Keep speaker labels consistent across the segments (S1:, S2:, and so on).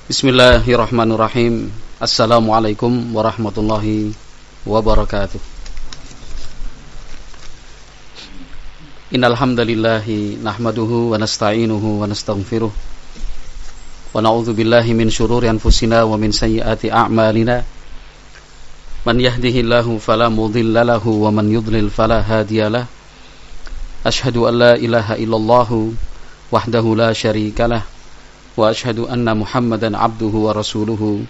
S1: Bismillahirrahmanirrahim. Assalamualaikum warahmatullahi wabarakatuh. Innal hamdalillahi nahmaduhu wa nasta'inuhu wa nastaghfiruh wa na'udzu billahi min syururi anfusina wa min sayyiati a'malina. Man yahdihillahu fala mudilla lahu wa man yudlil fala hadiyalah. Asyhadu an la ilaha illallah wahdahu la syarikalah wa asyhadu anna Muhammadan abduhu wa rasuluhu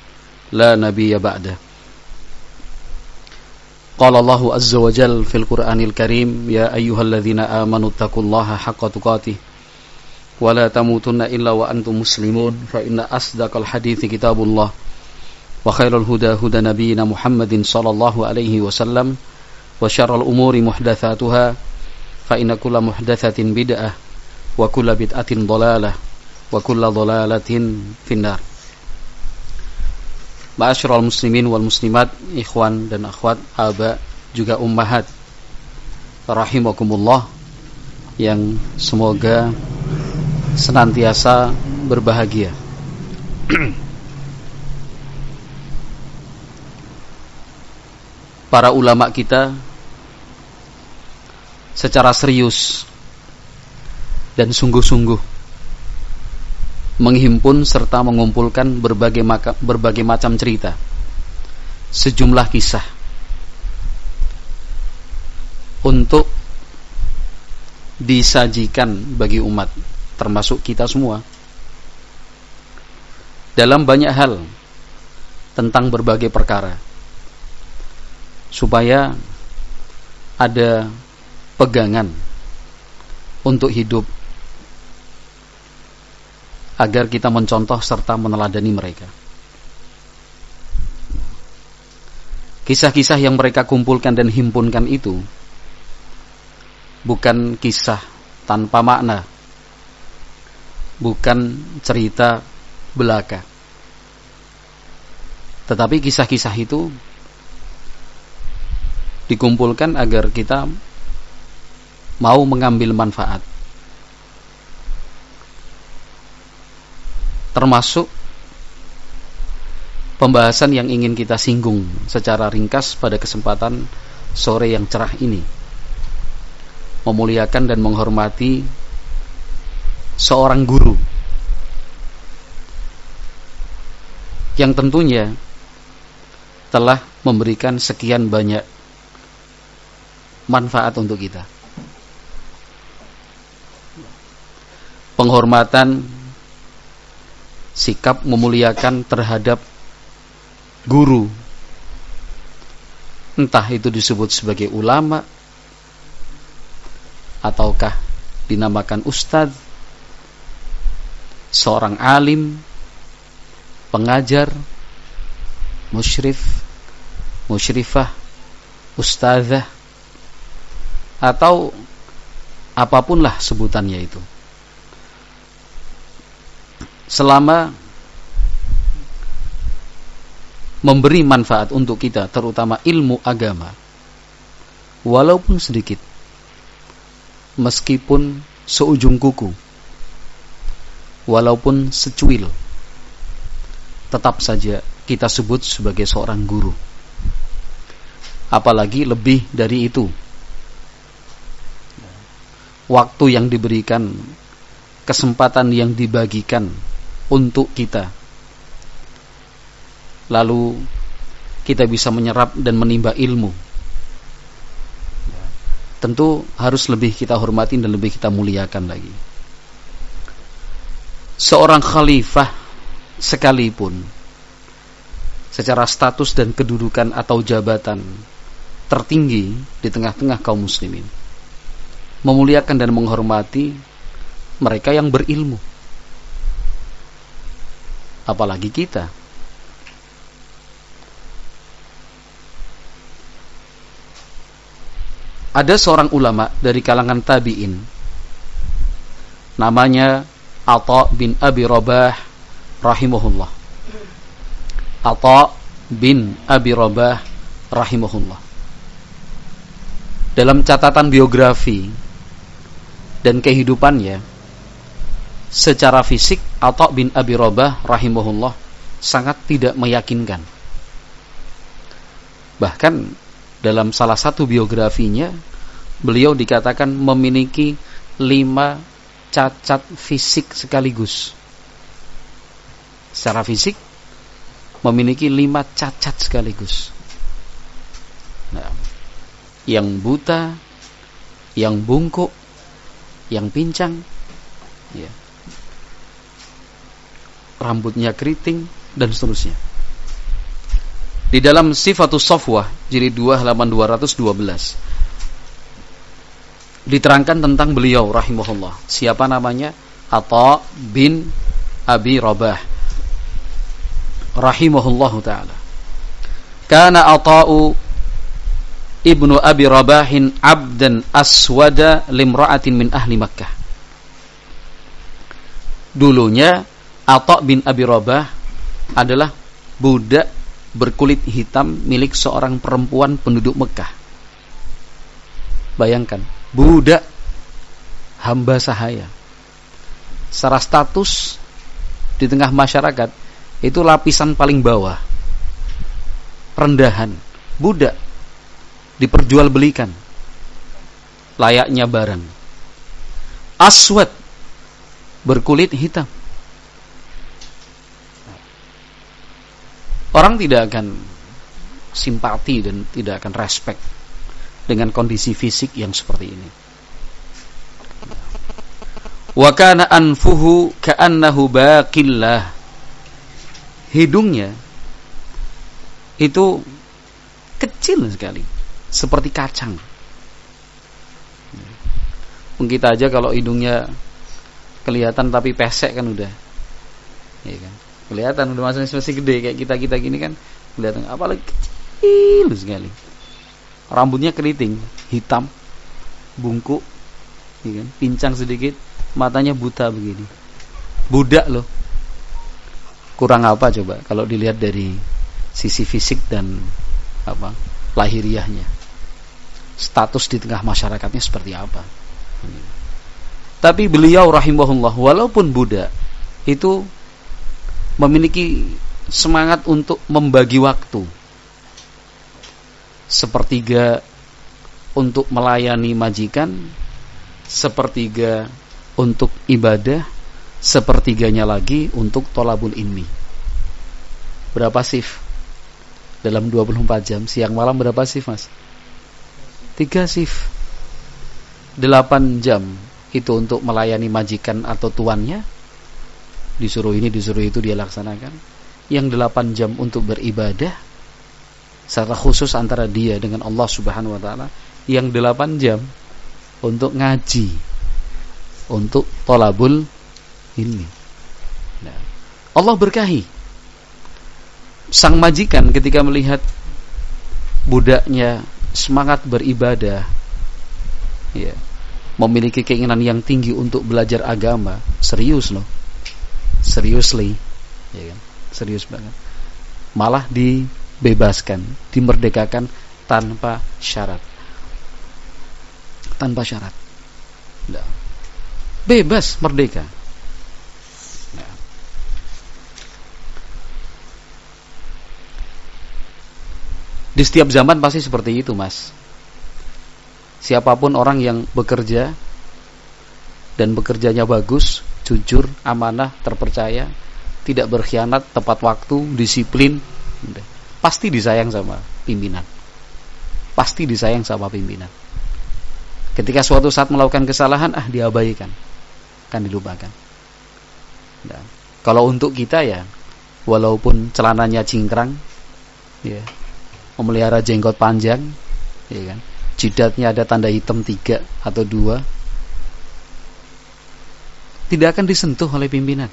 S1: la nabiyya ba'dah. Qala Allahu azza wa jalla fil Qur'anil Karim, ya ayyuhalladzina amanu taqullaha haqqa tuqatih wa la tamutunna illa wa antum muslimun, fa inna asdaqal hadithi kitabullah wa khairul huda huda nabiyyina Muhammadin sallallahu alaihi wasallam wa syarrul umuri muhdatsatuha fa inna kulla muhdatsatin bid'ah wa kulla bid'atin dhalalah wa kulla dhalalatin finnar. Ma'asyiral muslimin wal muslimat, ikhwan dan akhwat, aba juga ummahat, rahimakumullah, yang semoga senantiasa berbahagia. Para ulama kita secara serius dan sungguh-sungguh menghimpun serta mengumpulkan berbagai macam cerita, sejumlah kisah untuk disajikan bagi umat, termasuk kita semua, dalam banyak hal tentang berbagai perkara, supaya ada pegangan untuk hidup, agar kita mencontoh serta meneladani mereka. Kisah-kisah yang mereka kumpulkan dan himpunkan itu bukan kisah tanpa makna, bukan cerita belaka, tetapi kisah-kisah itu dikumpulkan agar kita mau mengambil manfaat, termasuk pembahasan yang ingin kita singgung secara ringkas pada kesempatan sore yang cerah ini, memuliakan dan menghormati seorang guru yang tentunya telah memberikan sekian banyak manfaat untuk kita. Penghormatan, sikap memuliakan terhadap guru, entah itu disebut sebagai ulama ataukah dinamakan ustadz, seorang alim, pengajar, musyrif, musyrifah, ustadzah, atau apapunlah sebutannya itu, selama memberi manfaat untuk kita, terutama ilmu agama, walaupun sedikit, meskipun seujung kuku, walaupun secuil, tetap saja kita sebut sebagai seorang guru. Apalagi lebih dari itu, waktu yang diberikan, kesempatan yang dibagikan untuk kita, lalu kita bisa menyerap dan menimba ilmu, tentu harus lebih kita hormati dan lebih kita muliakan lagi. Seorang khalifah sekalipun, secara status dan kedudukan atau jabatan tertinggi di tengah-tengah kaum muslimin, memuliakan dan menghormati mereka yang berilmu. Apalagi kita. Ada seorang ulama dari kalangan tabi'in, namanya Atha bin Abi Rabah rahimahullah. Atha bin Abi Rabah rahimahullah. Dalam catatan biografi dan kehidupannya, secara fisik Atha bin Abi Rabah rahimahullah sangat tidak meyakinkan. Bahkan dalam salah satu biografinya, beliau dikatakan memiliki 5 cacat fisik sekaligus. Secara fisik memiliki 5 cacat sekaligus. Nah, yang buta, yang bungkuk, yang pincang, ya, rambutnya keriting, dan seterusnya. Di dalam Sifatus Safwah jilid 2 halaman 212 diterangkan tentang beliau rahimahullah. Siapa namanya? Atha bin Abi Rabah rahimahullahu ta'ala. Kana Atha'u ibnu Abi Rabahin abdan aswada limra'atin min ahli Makkah. Dulunya Atha bin Abi Rabah adalah budak berkulit hitam milik seorang perempuan penduduk Mekah. Bayangkan, budak, hamba sahaya. Secara status di tengah masyarakat itu lapisan paling bawah, rendahan. Budak diperjualbelikan layaknya barang. Aswad, berkulit hitam. Orang tidak akan simpati dan tidak akan respect dengan kondisi fisik yang seperti ini. Wa kana anfuhu ka'annahu baqillah. Hidungnya itu kecil sekali, seperti kacang. Kita aja kalau hidungnya kelihatan tapi pesek kan udah, ya kan? Kelihatan udah masih gede kayak kita gini kan kelihatan, apalagi kecil sekali. Rambutnya keriting, hitam, bungkuk, ya kan? Pincang sedikit, matanya buta begini. Budak loh. Kurang apa coba kalau dilihat dari sisi fisik dan apa lahiriahnya. Status di tengah masyarakatnya seperti apa. Tapi beliau rahimahullah walaupun budak itu memiliki semangat untuk membagi waktu. Sepertiga untuk melayani majikan, sepertiga untuk ibadah, sepertiganya lagi untuk thalabul ilmi. Berapa shift? Dalam 24 jam, siang malam berapa shift, Mas? 3 shift. 8 jam itu untuk melayani majikan atau tuannya. Disuruh ini, disuruh itu dia laksanakan. Yang 8 jam untuk beribadah secara khusus antara dia dengan Allah Subhanahu wa taala. Yang 8 jam untuk ngaji, untuk thalabul ilmi. Nah, Allah berkahi. Sang majikan ketika melihat budaknya semangat beribadah, ya, memiliki keinginan yang tinggi untuk belajar agama, serius loh. Seriously, ya kan? Serius banget. Malah dibebaskan, dimerdekakan tanpa syarat. Tanpa syarat. Nah, bebas, merdeka. Nah. Di setiap zaman pasti seperti itu, Mas. Siapapun orang yang bekerja dan bekerjanya bagus, jujur, amanah, terpercaya, tidak berkhianat, tepat waktu, disiplin, pasti disayang sama pimpinan. Pasti disayang sama pimpinan. Ketika suatu saat melakukan kesalahan, diabaikan, kan dilupakan. Nah, kalau untuk kita ya, walaupun celananya cingkrang, ya, memelihara jenggot panjang, ya kan, jidatnya ada tanda hitam 3 atau 2, tidak akan disentuh oleh pimpinan,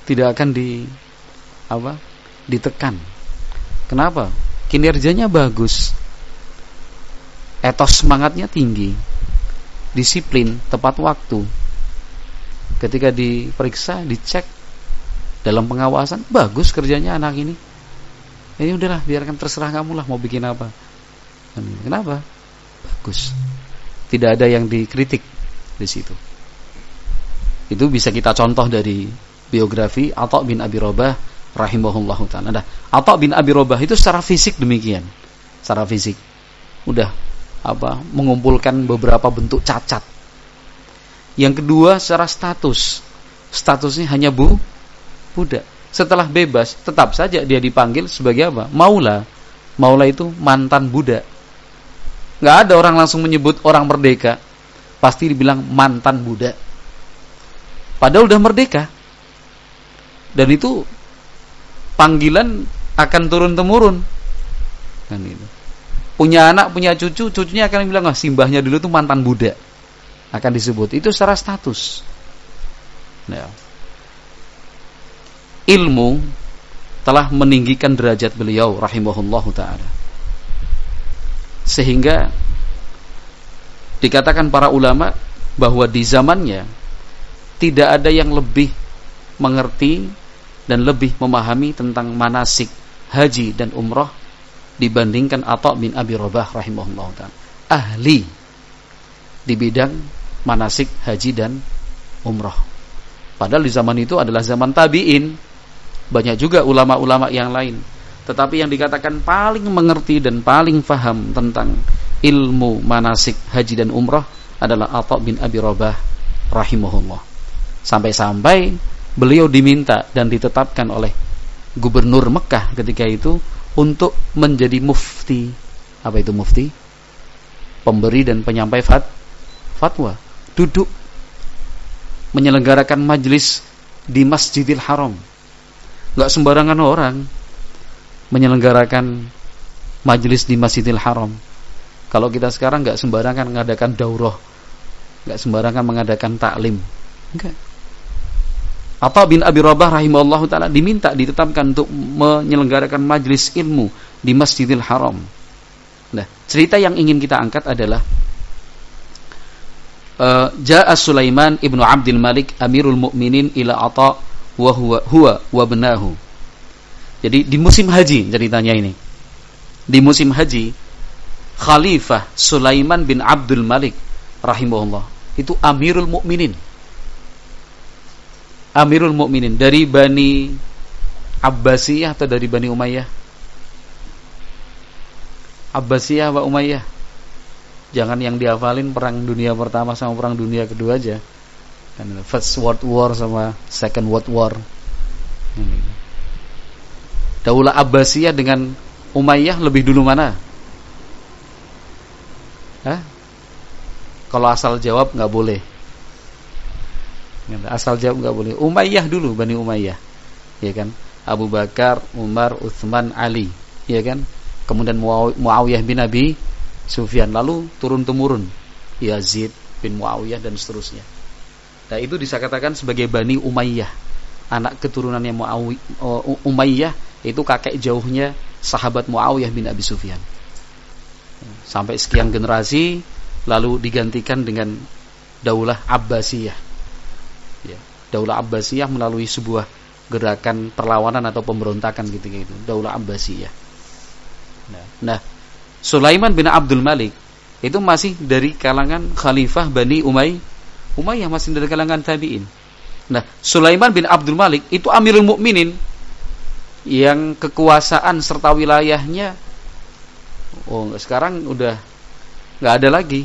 S1: tidak akan ditekan. Kenapa? Kinerjanya bagus, etos semangatnya tinggi, disiplin, tepat waktu. Ketika diperiksa, dicek, dalam pengawasan, bagus kerjanya anak ini. Ini udahlah, biarkan terserah kamu lah mau bikin apa. Kenapa? Bagus. Tidak ada yang dikritik di situ. Itu bisa kita contoh dari biografi Atha bin Abi Rabah rahimahullahu ta'ala. Nah, Atha bin Abi Rabah itu secara fisik demikian. Secara fisik udah mengumpulkan beberapa bentuk cacat. Yang kedua secara statusnya hanya budak. Setelah bebas tetap saja dia dipanggil sebagai apa? Maula. Maula itu mantan budak. Nggak ada orang langsung menyebut orang merdeka, pasti dibilang mantan budak. Padahal udah merdeka. Dan itu panggilan akan turun-temurun. Kan itu. Punya anak, punya cucu, cucunya akan bilang, simbahnya dulu itu mantan budak. Akan disebut. Itu secara status. Nah, ilmu telah meninggikan derajat beliau rahimahullahu ta'ala. Sehingga dikatakan para ulama bahwa di zamannya tidak ada yang lebih mengerti dan lebih memahami tentang manasik haji dan umrah dibandingkan Atha bin Abi Rabah rahimahullah ta'ala. Ahli di bidang manasik haji dan umrah. Padahal di zaman itu adalah zaman tabi'in. Banyak juga ulama-ulama yang lain. Tetapi yang dikatakan paling mengerti dan paling faham tentang ilmu manasik haji dan umrah adalah Atha bin Abi Rabah rahimahullah. Sampai-sampai beliau diminta dan ditetapkan oleh gubernur Mekah ketika itu untuk menjadi mufti. Apa itu mufti? Pemberi dan penyampai fatwa. Duduk menyelenggarakan majlis di Masjidil Haram. Enggak sembarangan orang menyelenggarakan majlis di Masjidil Haram. Kalau kita sekarang enggak sembarangan mengadakan daurah, enggak sembarangan mengadakan taklim. Enggak. Atha bin Abi Rabah rahimahullahu ta'ala ditetapkan untuk menyelenggarakan majlis ilmu di Masjidil Haram. Nah, cerita yang ingin kita angkat adalah Ja'a Sulaiman ibnu Abdul Malik Amirul Mukminin ila Atha wa huwa wa benahu. Jadi di musim haji ceritanya ini. Di musim haji Khalifah Sulaiman bin Abdul Malik rahimahullah itu Amirul Mukminin. Amirul Mukminin dari Bani Abbasiyah atau dari Bani Umayyah? Abbasiyah wa Umayyah. Jangan yang dihafalin perang dunia pertama sama perang dunia kedua aja. First World War sama Second World War. Daulah Abbasiyah dengan Umayyah lebih dulu mana? Hah? Kalau asal jawab nggak boleh. Asal jawab nggak boleh. Umayyah dulu, Bani Umayyah, ya kan? Abu Bakar, Umar, Utsman, Ali, ya kan? Kemudian Muawiyah bin Abi Sufyan, lalu turun-temurun Yazid bin Muawiyah dan seterusnya. Nah, itu dikatakan sebagai Bani Umayyah. Anak keturunannya Umayyah itu kakek jauhnya sahabat Muawiyah bin Abi Sufyan. Sampai sekian generasi lalu digantikan dengan Daulah Abbasiyah. Ya, Daulah Abbasiyah melalui sebuah gerakan perlawanan atau pemberontakan gitu. Daulah Abbasiyah. Nah, Sulaiman bin Abdul Malik itu masih dari kalangan Khalifah Bani Umayyah, masih dari kalangan tabi'in. Nah, Sulaiman bin Abdul Malik itu Amirul Mukminin yang kekuasaan serta wilayahnya sekarang udah nggak ada lagi.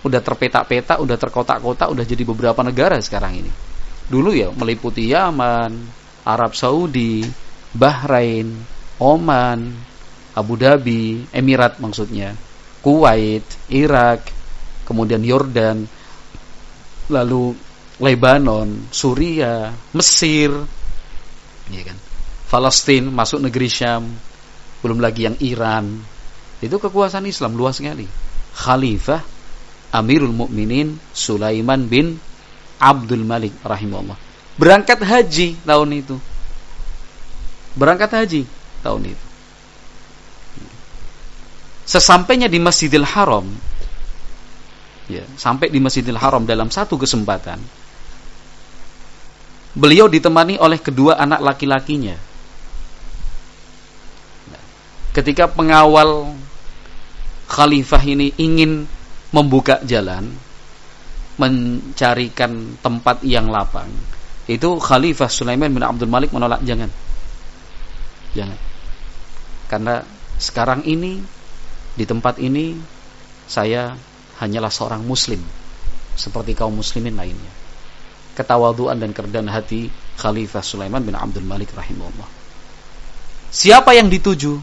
S1: Udah terpetak-petak, udah terkotak-kotak, udah jadi beberapa negara sekarang ini. Dulu ya meliputi Yaman, Arab Saudi, Bahrain, Oman, Abu Dhabi, Emirat maksudnya, Kuwait, Irak, kemudian Yordan, lalu Lebanon, Suriah, Mesir, ya kan? Palestina masuk negeri Syam, belum lagi yang Iran. Itu kekuasaan Islam luas sekali. Khalifah Amirul Mukminin Sulaiman bin Abdul Malik rahimahullah. Berangkat haji tahun itu. Sesampainya di Masjidil Haram, ya, sampai di Masjidil Haram dalam satu kesempatan, beliau ditemani oleh kedua anak laki-lakinya. Ketika pengawal khalifah ini ingin membuka jalan, mencarikan tempat yang lapang, Itu Khalifah Sulaiman bin Abdul Malik menolak, jangan. Karena sekarang ini, di tempat ini, saya hanyalah seorang muslim seperti kaum muslimin lainnya. Ketawaduan dan kerendahan hati Khalifah Sulaiman bin Abdul Malik rahimahullah. Siapa yang dituju?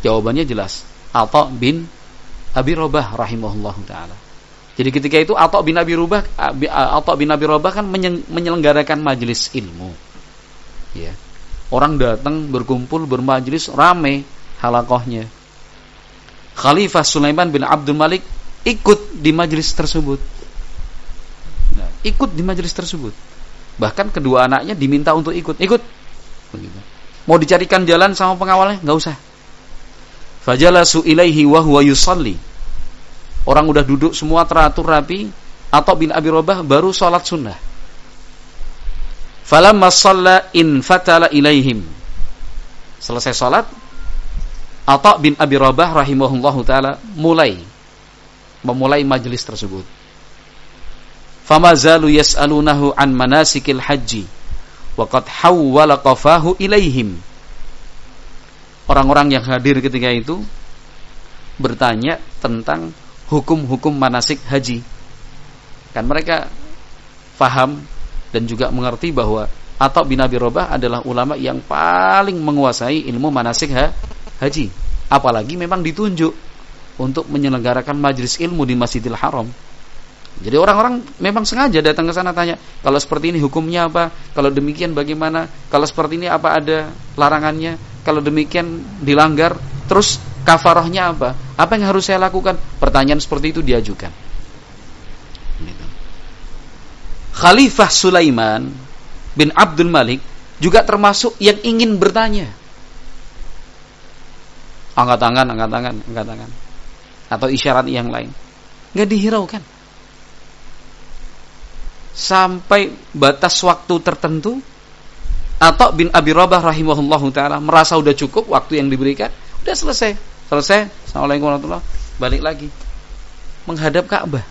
S1: Jawabannya jelas, Atha bin Abi Rabah rahimahullah ta'ala. Jadi ketika itu Atha bin Abi Rabah kan menyelenggarakan majelis ilmu. Ya. Orang datang berkumpul bermajelis, rame halaqahnya. Khalifah Sulaiman bin Abdul Malik ikut di majelis tersebut. Nah, ikut di majelis tersebut. Bahkan kedua anaknya diminta untuk ikut. Begitu. Mau dicarikan jalan sama pengawalnya, enggak usah. Fajalasu ilaihi wa huwa yusalli. Orang udah duduk semua teratur rapi, Atha bin Abi Rabah baru salat sunnah. Falamma shalla infatala ilaihim. Selesai salat, Atha bin Abi Rabah rahimahullahu taala memulai majelis tersebut. Famazalu yas'alunahu an manasikil haji wa qad hawwala qafahu ilaihim. Orang-orang yang hadir ketika itu bertanya tentang hukum-hukum manasik haji. Kan mereka faham dan juga mengerti bahwa Atha bin Abi Rabah adalah ulama yang paling menguasai ilmu manasik haji. Apalagi memang ditunjuk untuk menyelenggarakan majelis ilmu di Masjidil Haram. Jadi orang-orang memang sengaja datang ke sana tanya, kalau seperti ini hukumnya apa? Kalau demikian bagaimana? Kalau seperti ini apa ada larangannya? Kalau demikian dilanggar, terus kafarahnya apa? Apa yang harus saya lakukan? Pertanyaan seperti itu diajukan. Khalifah Sulaiman bin Abdul Malik juga termasuk yang ingin bertanya. Angkat tangan. Atau isyarat yang lain. Enggak dihiraukan. Sampai batas waktu tertentu, Atha bin Abi Rabah rahimahullahu ta'ala merasa udah cukup waktu yang diberikan, udah selesai. Assalamualaikum warahmatullahi wabarakatuh. Balik lagi menghadap Ka'bah.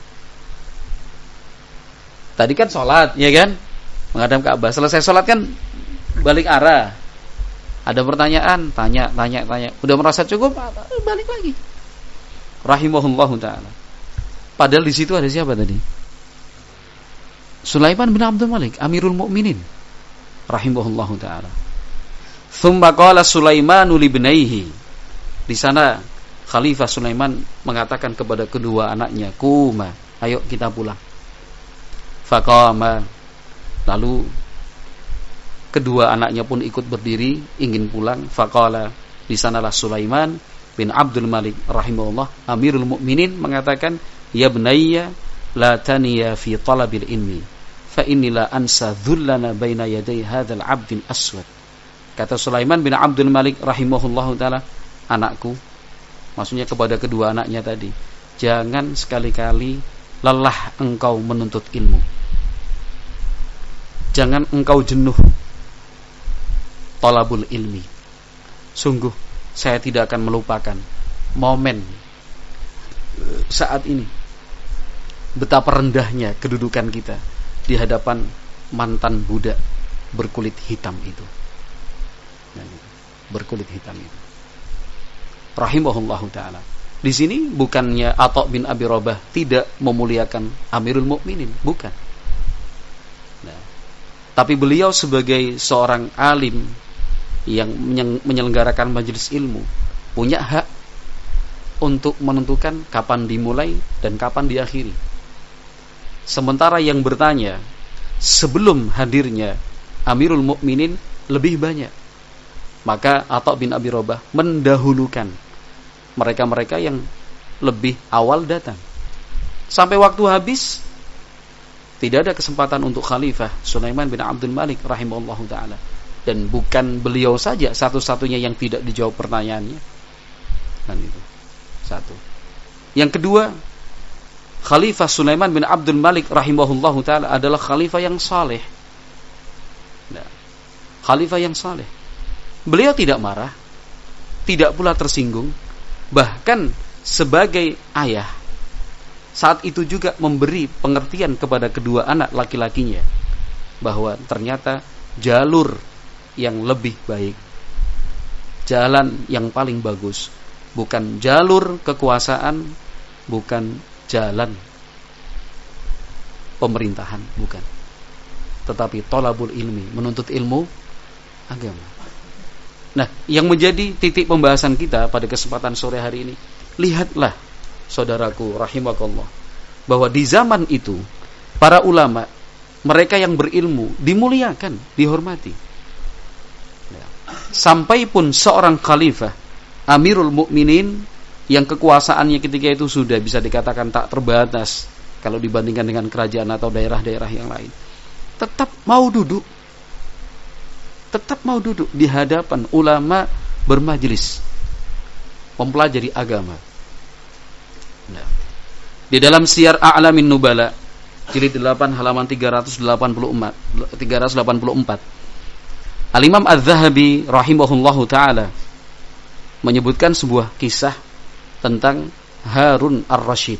S1: Tadi kan sholat, ya kan? Menghadap Ka'bah. Selesai sholat kan balik arah. Ada pertanyaan, tanya. Udah merasa cukup, balik lagi. Rahimahullahu ta'ala. Padahal di situ ada siapa tadi? Sulaiman bin Abdul Malik, Amirul Mukminin, rahimahullahu ta'ala. Tsumma qala Sulaimanu li ibnaihi. Di sana Khalifah Sulaiman mengatakan kepada kedua anaknya, "Kuma, ayo kita pulang." Faqama. Lalu kedua anaknya pun ikut berdiri ingin pulang. Faqala. Di sanalah Sulaiman bin Abdul Malik rahimahullah, Amirul Mukminin mengatakan, "Ya bunayya, la taniya fi talabil ilmi. Fa inni la ansa dhullana baina yaday hadzal 'abdil aswad." Kata Sulaiman bin Abdul Malik rahimahullahu taala, anakku, maksudnya kepada kedua anaknya tadi, jangan sekali-kali lelah engkau menuntut ilmu. Jangan engkau jenuh talabul ilmi. Sungguh saya tidak akan melupakan momen saat ini, betapa rendahnya kedudukan kita di hadapan mantan budak berkulit hitam itu. Berkulit hitam itu. Rahimahullahu ta'ala. Di sini bukannya Atha bin Abi Rabah tidak memuliakan Amirul Mukminin, bukan. Nah, tapi beliau sebagai seorang alim yang menyelenggarakan majelis ilmu punya hak untuk menentukan kapan dimulai dan kapan diakhiri. Sementara yang bertanya sebelum hadirnya Amirul Mukminin lebih banyak, maka Atha bin Abi Rabah mendahulukan mereka-mereka yang lebih awal datang. Sampai waktu habis, tidak ada kesempatan untuk Khalifah Sulaiman bin Abdul Malik rahimahullahu ta'ala. Dan bukan beliau saja satu-satunya yang tidak dijawab pertanyaannya. Dan itu satu. Yang kedua, Khalifah Sulaiman bin Abdul Malik rahimahullahu ta'ala adalah khalifah yang saleh. Nah, khalifah yang saleh. Beliau tidak marah, tidak pula tersinggung. Bahkan sebagai ayah, saat itu juga memberi pengertian kepada kedua anak laki-lakinya. bahwa ternyata jalur yang lebih baik, jalan yang paling bagus, bukan jalur kekuasaan, bukan jalan pemerintahan, bukan, tetapi thalabul ilmi, menuntut ilmu agama. Nah, yang menjadi titik pembahasan kita pada kesempatan sore hari ini, lihatlah saudaraku rahimakallah, bahwa di zaman itu para ulama, mereka yang berilmu dimuliakan, dihormati. Sampai pun seorang khalifah, Amirul Mukminin, yang kekuasaannya ketika itu sudah bisa dikatakan tak terbatas kalau dibandingkan dengan kerajaan atau daerah-daerah yang lain, tetap mau duduk di hadapan ulama bermajlis mempelajari agama. Nah, di dalam Syiar A'lamin Nubala jilid 8 halaman 384, Al-Imam Az-Zahabi rahimahullahu taala menyebutkan sebuah kisah tentang Harun Ar-Rasyid.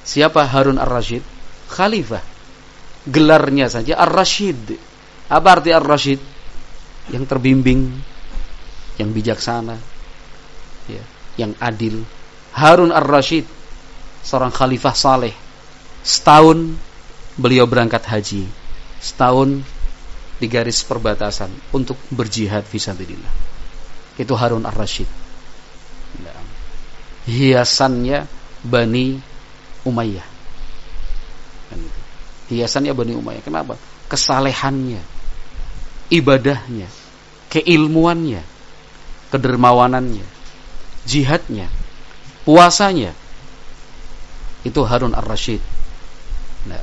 S1: Siapa Harun Ar-Rasyid? Khalifah. Gelarnya saja Ar-Rasyid. Apa arti Ar-Rasyid? Yang terbimbing, yang bijaksana, ya, yang adil. Harun Ar-Rasyid, seorang khalifah saleh. Setahun beliau berangkat haji, setahun di garis perbatasan untuk berjihad fisabilillah. Itu Harun Ar-Rasyid. Hiasannya Bani Umayyah. Hiasannya Bani Umayyah. Kenapa? Kesalehannya, ibadahnya, keilmuannya, kedermawanannya, jihadnya, puasanya. Itu Harun Ar-Rasyid. Nah,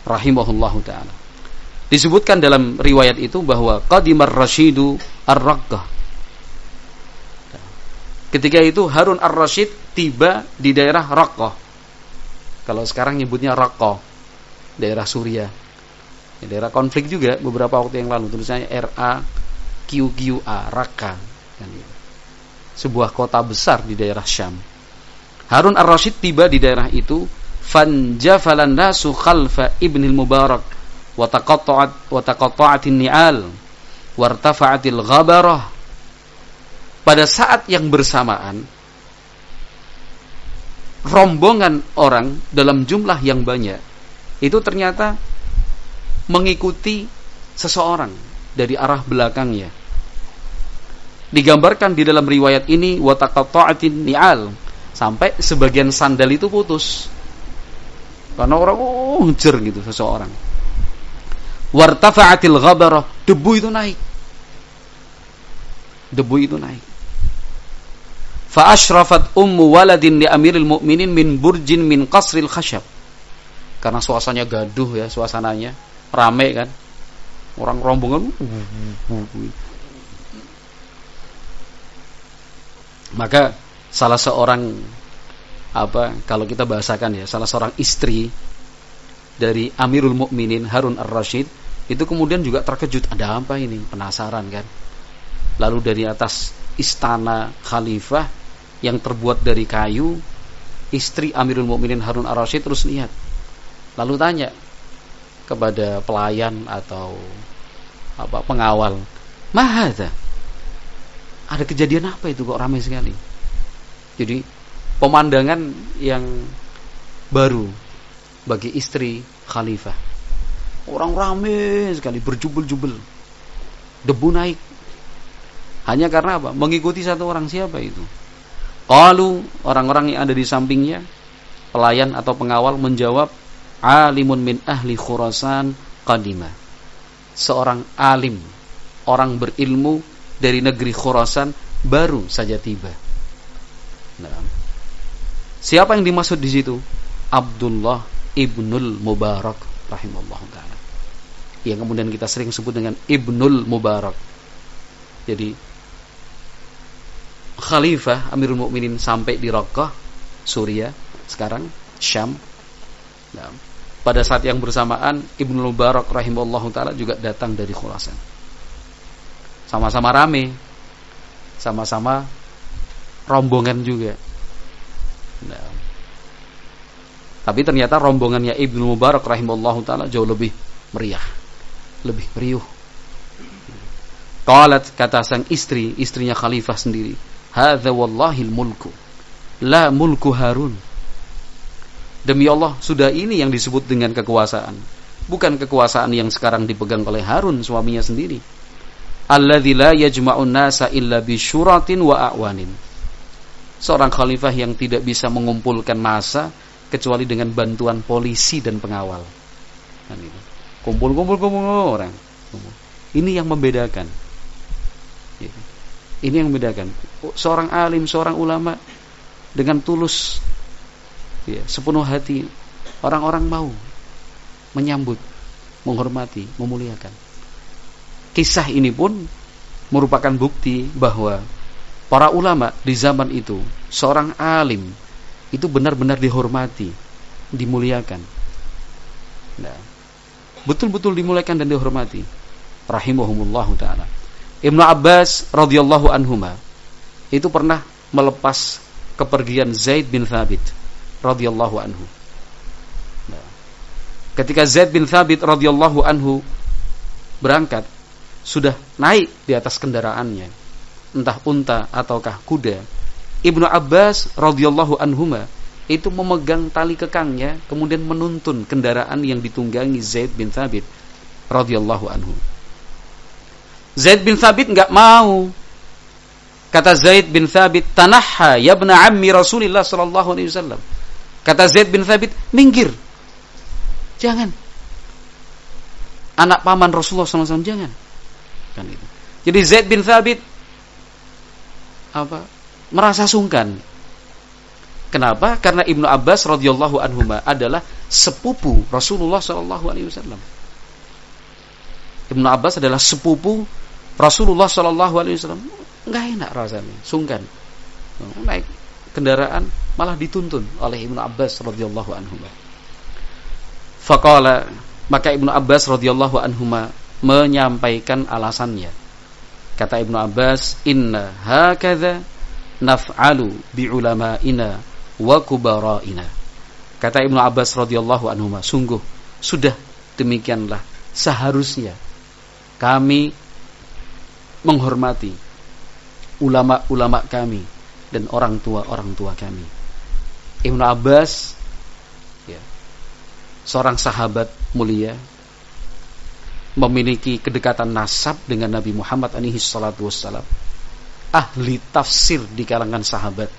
S1: rahimahullahu ta'ala. Disebutkan dalam riwayat itu bahwa qadimar Rasyidu Ar-Raqqah. Ketika itu Harun Ar-Rasyid tiba di daerah Raqqah. Kalau sekarang nyebutnya Raqqah, daerah Suriah. Ya, daerah konflik juga beberapa waktu yang lalu, tulisannya R-A-Q-Q-A, Raqqa. Sebuah kota besar di daerah Syam. Harun Ar-Rasyid tiba di daerah itu, fanjafalan nasu khalfa Ibnil Mubarak wa taqatta'atin ni'al wartafa'atil ghabarah. Pada saat yang bersamaan, rombongan orang dalam jumlah yang banyak itu ternyata mengikuti seseorang dari arah belakangnya. Digambarkan di dalam riwayat ini wa taqatta'atin ni'al, sampai sebagian sandal itu putus karena orang ngejar gitu seseorang. Wartafa'atil ghabarah, debu itu naik. Fa asyrafat ummu waladin li amiril mu'minin min burjin min qasril khashab. Karena suasananya gaduh ya, suasananya rame kan, orang rombongan. Maka salah seorang kalau kita bahasakan ya, salah seorang istri dari Amirul Mukminin Harun Ar-Rasyid itu kemudian juga terkejut, ada apa ini, penasaran kan. Lalu dari atas istana khalifah yang terbuat dari kayu, istri Amirul Mukminin Harun Ar-Rasyid terus lihat, lalu tanya kepada pelayan atau pengawal, mahadza, ada kejadian apa itu kok ramai sekali. Jadi pemandangan yang baru bagi istri khalifah. Orang ramai sekali, berjubel-jubel, debu naik. Hanya karena apa? Mengikuti satu orang. Siapa itu? Qalu, orang-orang yang ada di sampingnya, pelayan atau pengawal menjawab, alimun min ahli Khurasan qadima. Seorang alim, orang berilmu dari negeri Khurasan baru saja tiba. Nah, siapa yang dimaksud di situ? Abdullah ibnul Mubarak rahimahullah ta'ala, yang kemudian kita sering sebut dengan Ibnul Mubarak. Jadi Khalifah Amirul Mukminin sampai di Raqqah, Suriah, sekarang Syam. Nah, pada saat yang bersamaan Ibnul Mubarak rahimahullah ta'ala juga datang dari Khurasan. Sama-sama rame, sama-sama rombongan juga. Nah, tapi ternyata rombongannya Ibnu Mubarak rahimahullah ta'ala jauh lebih meriah, lebih riuh. Qalat, kata sang istri, istrinya khalifah sendiri, hadza wallahil mulku la mulku Harun. Demi Allah, sudah ini yang disebut dengan kekuasaan, bukan kekuasaan yang sekarang dipegang oleh Harun, suaminya sendiri. Alladzi la yajma'un nasa illa bisyuratin wa a'wanin. Seorang khalifah yang tidak bisa mengumpulkan massa kecuali dengan bantuan polisi dan pengawal. Kumpul orang. Ini yang membedakan. Ini yang membedakan. Seorang alim, seorang ulama dengan tulus, sepenuh hati, orang-orang mau menyambut, menghormati, memuliakan. Kisah ini pun merupakan bukti bahwa para ulama di zaman itu, seorang alim itu benar-benar dihormati, dimuliakan. Nah, betul-betul dimuliakan dan dihormati. Rahimahumullahu ta'ala. Ibnu Abbas radhiyallahu anhuma itu pernah melepas kepergian Zaid bin Thabit radhiyallahu anhu. Nah, ketika Zaid bin Thabit radhiyallahu anhu berangkat, sudah naik di atas kendaraannya, entah unta ataukah kuda, Ibnu Abbas radhiyallahu anhuma itu memegang tali kekangnya, kemudian menuntun kendaraan yang ditunggangi Zaid bin Thabit radhiyallahu anhu. Zaid bin Thabit enggak mau. Kata Zaid bin Thabit, "Tanahha ya ibna ammi Rasulillah sallallahu alaihi wasallam." Kata Zaid bin Thabit, "Minggir. Jangan. Anak paman Rasulullah sallallahu alaihi wasallam, jangan." Kan itu. Jadi Zaid bin Thabit merasa sungkan. Kenapa? Karena Ibnu Abbas radhiyallahu anhuma adalah sepupu Rasulullah sallallahu alaihi wasallam. Ibnu Abbas adalah sepupu Rasulullah sallallahu alaihi wasallam. Enggak enak rasanya, sungkan. Naik kendaraan malah dituntun oleh Ibnu Abbas radhiyallahu anhuma. Faqala, maka Ibnu Abbas radhiyallahu anhuma menyampaikan alasannya. Kata Ibnu Abbas, "Inna hakadha naf'alu bi ulama'ina wa kubara'ina." Kata Ibnu Abbas radhiyallahu anhuma, sungguh sudah demikianlah seharusnya kami menghormati ulama-ulama kami dan orang tua kami. Ibnu Abbas seorang sahabat mulia, memiliki kedekatan nasab dengan Nabi Muhammad alaihi salatu wassalam, ahli tafsir di kalangan sahabat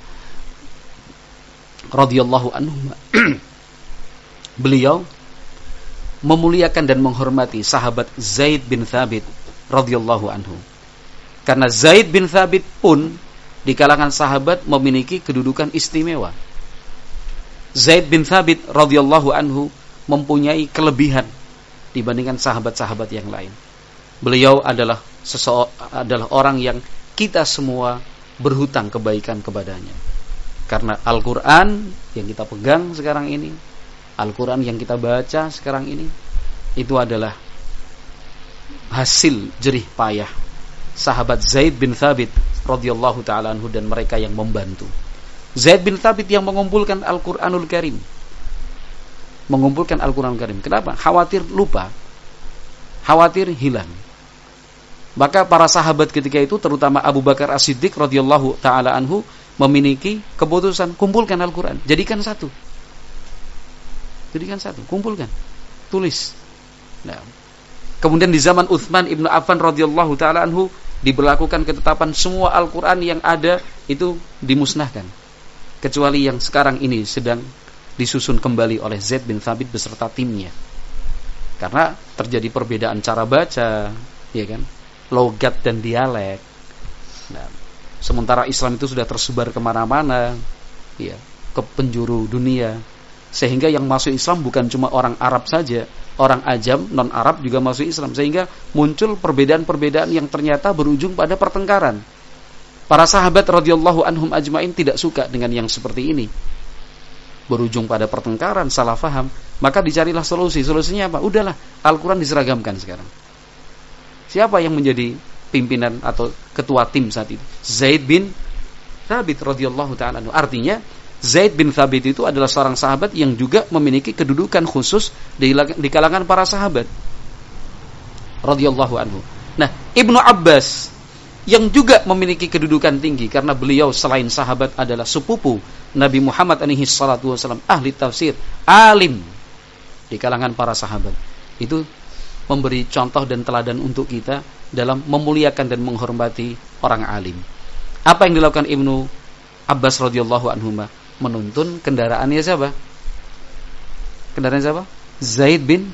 S1: radhiyallahu anhum. Beliau memuliakan dan menghormati sahabat Zaid bin Thabit radhiyallahu anhu. Karena Zaid bin Thabit pun di kalangan sahabat memiliki kedudukan istimewa. Zaid bin Thabit radhiyallahu anhu mempunyai kelebihan dibandingkan sahabat-sahabat yang lain. Beliau adalah orang yang kita semua berhutang kebaikan kepadanya. Karena Al-Quran yang kita pegang sekarang ini, Al-Quran yang kita baca sekarang ini, itu adalah hasil jerih payah sahabat Zaid bin Thabit radhiyallahu ta'ala anhu dan mereka yang membantu. Zaid bin Thabit yang mengumpulkan Al-Quranul Karim. Mengumpulkan Al-Quranul Karim. Kenapa? Khawatir lupa, khawatir hilang. Maka para sahabat ketika itu, terutama Abu Bakar As-Siddiq radhiyallahu ta'ala anhu, memiliki keputusan, kumpulkan Al-Quran, jadikan satu, kumpulkan, tulis. Nah, kemudian di zaman Utsman ibnu Affan radhiyallahu ta'ala anhu diberlakukan ketetapan semua Al-Quran yang ada itu dimusnahkan, kecuali yang sekarang ini sedang disusun kembali oleh Zaid bin Thabit beserta timnya. Karena terjadi perbedaan cara baca, ya kan, logat dan dialek. Nah, sementara Islam itu sudah tersebar kemana-mana, ya, ke penjuru dunia, sehingga yang masuk Islam bukan cuma orang Arab saja, orang ajam, non-Arab juga masuk Islam, sehingga muncul perbedaan-perbedaan yang ternyata berujung pada pertengkaran. Para sahabat radhiyallahu anhum ajmain tidak suka dengan yang seperti ini, berujung pada pertengkaran, salah faham. Maka dicarilah solusi. Solusinya apa? Udahlah, Al-Quran diseragamkan sekarang. Siapa yang menjadi pimpinan atau ketua tim saat itu? Zaid bin Thabit radhiyallahu ta'ala anhu. Artinya Zaid bin Thabit itu adalah seorang sahabat yang juga memiliki kedudukan khusus di kalangan para sahabat. radhiyallahu anhu. Nah, Ibnu Abbas yang juga memiliki kedudukan tinggi karena beliau selain sahabat adalah sepupu Nabi Muhammad alaihi salatu wasallam, ahli tafsir, alim di kalangan para sahabat. Itu memberi contoh dan teladan untuk kita dalam memuliakan dan menghormati orang alim. Apa yang dilakukan Ibnu Abbas radhiyallahu anhu? Menuntun kendaraannya siapa? Kendaraan siapa? Zaid bin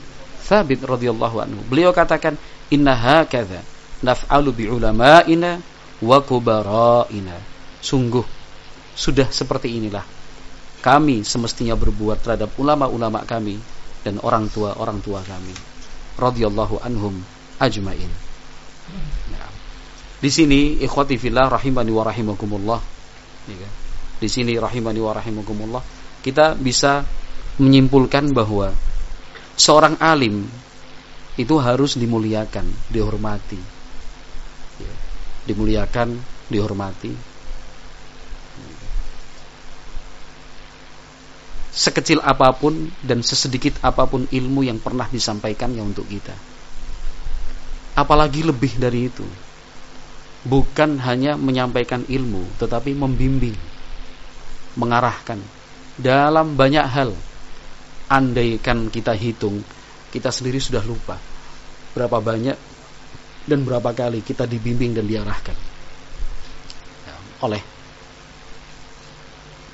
S1: Thabit radhiyallahu anhu. Beliau katakan, "Inna hakadha naf'alu bi ulama'ina wa kubara'ina." Sungguh sudah seperti inilah kami semestinya berbuat terhadap ulama-ulama kami dan orang tua kami radhiyallahu anhum ajmain. Nah, di sini ikhwati fillah rahimani wa rahimakumullah. Di sini rahimani wa rahimakumullah, kita bisa menyimpulkan bahwa seorang alim itu harus dimuliakan, dihormati. Dimuliakan, dihormati. Sekecil apapun dan sesedikit apapun ilmu yang pernah disampaikannya untuk kita. Apalagi lebih dari itu. Bukan hanya menyampaikan ilmu, tetapi membimbing, mengarahkan dalam banyak hal. Andaikan kita hitung, kita sendiri sudah lupa berapa banyak dan berapa kali kita dibimbing dan diarahkan oleh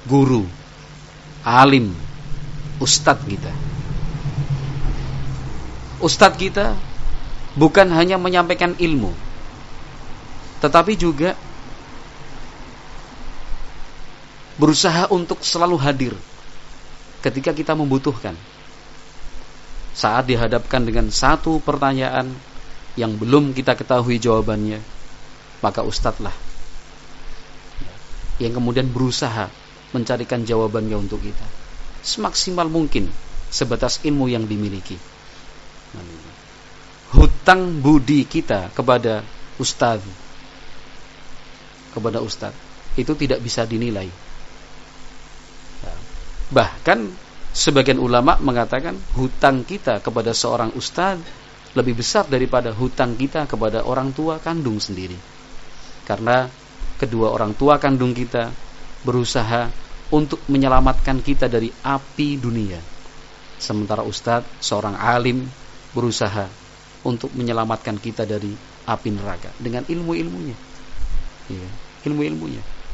S1: guru, alim, ustadz kita. Ustadz kita bukan hanya menyampaikan ilmu, tetapi juga berusaha untuk selalu hadir ketika kita membutuhkan. Saat dihadapkan dengan satu pertanyaan yang belum kita ketahui jawabannya, maka ustadzlah yang kemudian berusaha mencarikan jawabannya untuk kita semaksimal mungkin sebatas ilmu yang dimiliki. Hutang budi kita kepada ustadz itu tidak bisa dinilai. Bahkan sebagian ulama mengatakan hutang kita kepada seorang ustadz lebih besar daripada hutang kita kepada orang tua kandung sendiri. Karena kedua orang tua kandung kita berusaha untuk menyelamatkan kita dari api dunia. Sementara ustadz, seorang alim, berusaha untuk menyelamatkan kita dari api neraka dengan ilmu-ilmunya. Ilmu-ilmunya.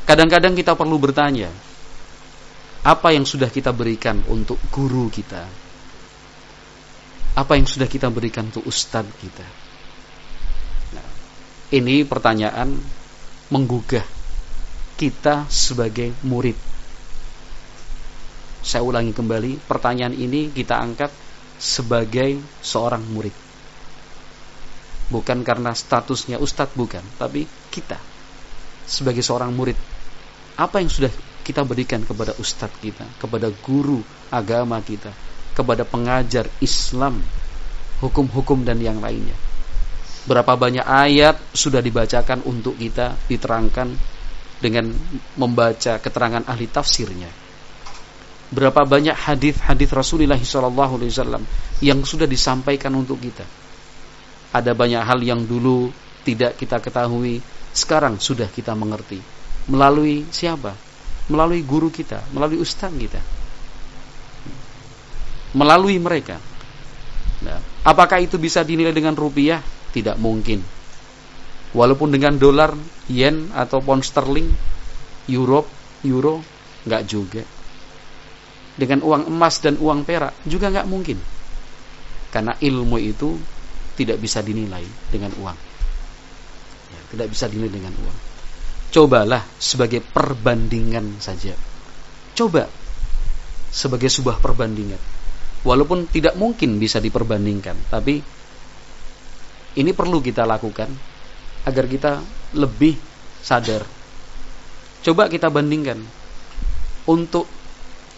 S1: Kadang-kadang kita perlu bertanya, apa yang sudah kita berikan untuk guru kita? Apa yang sudah kita berikan untuk ustadz kita? Nah, ini pertanyaan menggugah kita sebagai murid. Saya ulangi kembali, pertanyaan ini kita angkat sebagai seorang murid. Bukan karena statusnya ustadz, bukan, tapi kita sebagai seorang murid. Apa yang sudah kita berikan kepada ustadz kita, kepada guru agama kita, kepada pengajar Islam, hukum-hukum dan yang lainnya. Berapa banyak ayat sudah dibacakan untuk kita, diterangkan dengan membaca keterangan ahli tafsirnya. Berapa banyak hadis-hadis Rasulullah SAW yang sudah disampaikan untuk kita. Ada banyak hal yang dulu tidak kita ketahui, sekarang sudah kita mengerti. Melalui siapa? Melalui guru kita, melalui ustaz kita. Melalui mereka. Nah, apakah itu bisa dinilai dengan rupiah? Tidak mungkin. Walaupun dengan dolar, yen atau pound sterling, euro, enggak juga. Dengan uang emas dan uang perak juga enggak mungkin. Karena ilmu itu tidak bisa dinilai dengan uang. Ya, tidak bisa dinilai dengan uang. Cobalah sebagai perbandingan saja. Coba sebagai sebuah perbandingan. Walaupun tidak mungkin bisa diperbandingkan, tapi ini perlu kita lakukan agar kita lebih sadar. Coba kita bandingkan untuk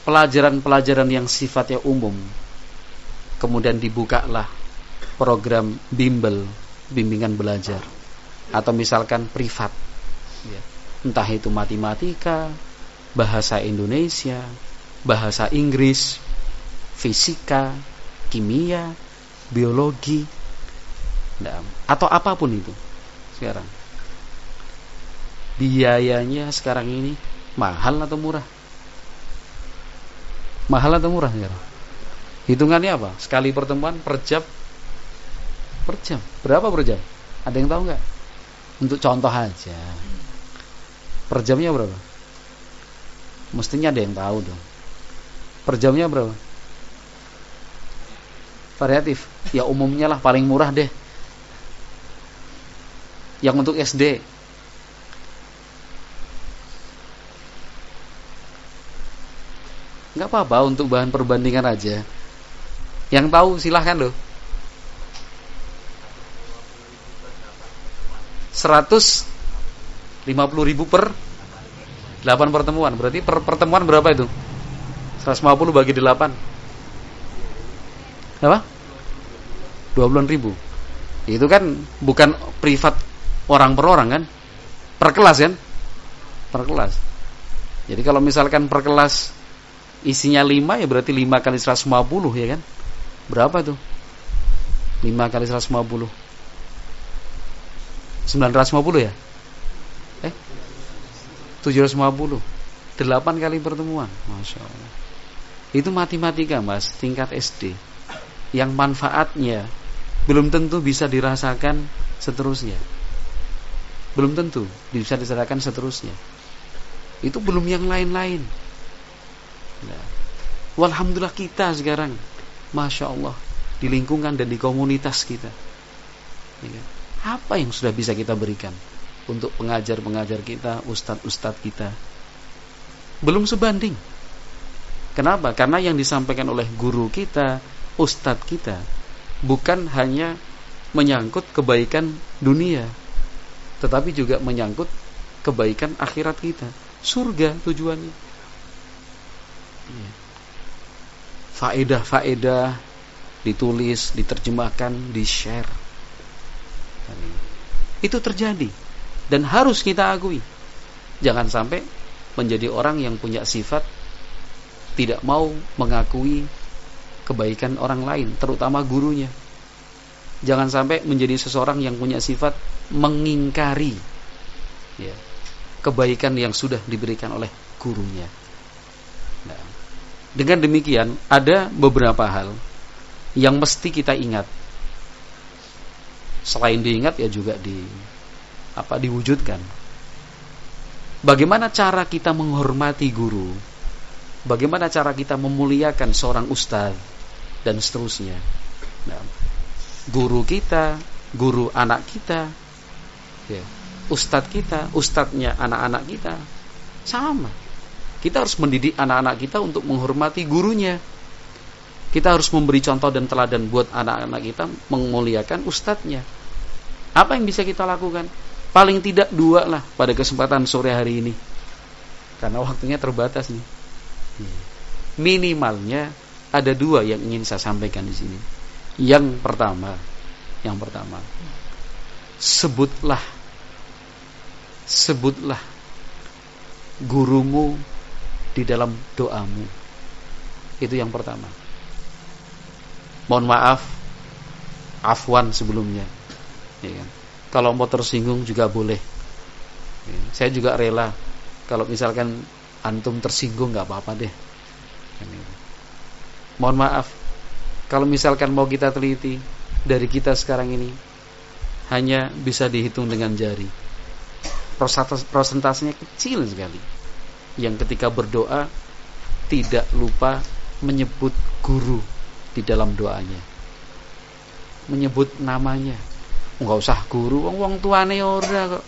S1: pelajaran-pelajaran yang sifatnya umum. Kemudian dibukalah program bimbel, bimbingan belajar, atau misalkan privat. Entah itu matematika, bahasa Indonesia, bahasa Inggris, fisika, kimia, biologi, atau apapun itu sekarang. Biayanya sekarang ini mahal atau murah? Mahal atau murah sekarang? Hitungannya apa? Sekali pertemuan per jam? Per jam. Berapa per jam? Ada yang tahu nggak? Untuk contoh aja. Per jamnya berapa? Mestinya ada yang tahu dong. Per jamnya berapa? Variatif. Ya umumnya lah paling murah deh. Yang untuk SD. Nggak apa-apa, untuk bahan perbandingan aja. Yang tahu silahkan loh. 150.000 per 8 pertemuan. Berarti per pertemuan berapa itu? 150 bagi 8. Apa? 20.000. Itu kan bukan privat orang per orang kan? Per kelas kan? Per kelas. Jadi kalau misalkan per kelas isinya 5, ya berarti 5 kali 150 ya kan? Berapa tuh? 5 kali 150. 950 ya? 750. 8 kali pertemuan. Masya Allah. Itu matematika mas, tingkat SD. Yang manfaatnya belum tentu bisa dirasakan seterusnya. Belum tentu bisa dirasakan seterusnya. Itu belum yang lain-lain. Nah, walhamdulillah kita sekarang, masya Allah, di lingkungan dan di komunitas kita, ya, apa yang sudah bisa kita berikan untuk pengajar-pengajar kita, ustadz-ustadz kita, belum sebanding. Kenapa? Karena yang disampaikan oleh guru kita, ustadz kita, bukan hanya menyangkut kebaikan dunia, tetapi juga menyangkut kebaikan akhirat kita, surga tujuannya. Faedah-faedah ditulis, diterjemahkan, di-share. Itu terjadi dan harus kita akui. Jangan sampai menjadi orang yang punya sifat tidak mau mengakui kebaikan orang lain, terutama gurunya. Jangan sampai menjadi seseorang yang punya sifat mengingkari kebaikan yang sudah diberikan oleh gurunya. Nah, dengan demikian ada beberapa hal yang mesti kita ingat. Selain diingat ya juga diwujudkan. Bagaimana cara kita menghormati guru? Bagaimana cara kita memuliakan seorang ustadz dan seterusnya? Nah, guru kita, guru anak kita, ustadz kita, ustadznya anak-anak kita, sama. Kita harus mendidik anak-anak kita untuk menghormati gurunya. Kita harus memberi contoh dan teladan buat anak-anak kita memuliakan ustadznya. Apa yang bisa kita lakukan? Paling tidak 2 lah pada kesempatan sore hari ini. Karena waktunya terbatas nih. Minimalnya ada 2 yang ingin saya sampaikan di sini. Yang pertama, sebutlah gurumu di dalam doamu. Itu yang pertama. Mohon maaf, afwan sebelumnya, ya kan? Kalau mau tersinggung juga boleh. Ya, saya juga rela kalau misalkan antum tersinggung, nggak apa-apa deh. Mohon maaf kalau misalkan mau kita teliti, dari kita sekarang ini hanya bisa dihitung dengan jari. Prosentasenya kecil sekali yang ketika berdoa tidak lupa menyebut guru di dalam doanya, menyebut namanya. Enggak usah guru, wong tuane ora kok.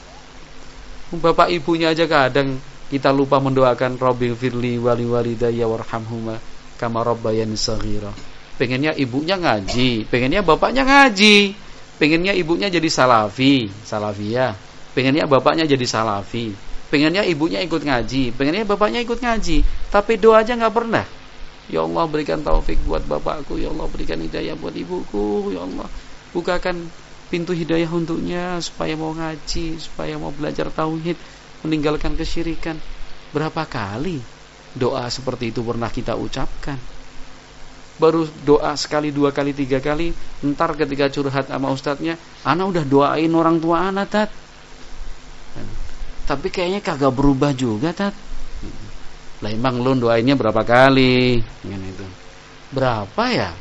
S1: Bapak ibunya aja kadang kita lupa mendoakan Rabbil firli wali walidayya warhamhuma kama rabbayani shaghira. Pengennya ibunya ngaji, pengennya bapaknya ngaji, pengennya ibunya jadi salafiyah, pengennya bapaknya jadi salafi, pengennya ibunya ikut ngaji, pengennya bapaknya ikut ngaji, tapi doa aja nggak pernah. Ya Allah berikan taufik buat bapakku, ya Allah berikan hidayah buat ibuku, ya Allah bukakan pintu hidayah untuknya supaya mau ngaji, supaya mau belajar tauhid, meninggalkan kesyirikan. Berapa kali doa seperti itu pernah kita ucapkan? baru doa sekali, 2 kali, 3 kali, ntar ketika curhat sama ustadznya, ana udah doain orang tua ana, Tat. Tapi kayaknya kagak berubah juga, Tat. Lah emang lu doainnya berapa kali? Gitu. Berapa ya?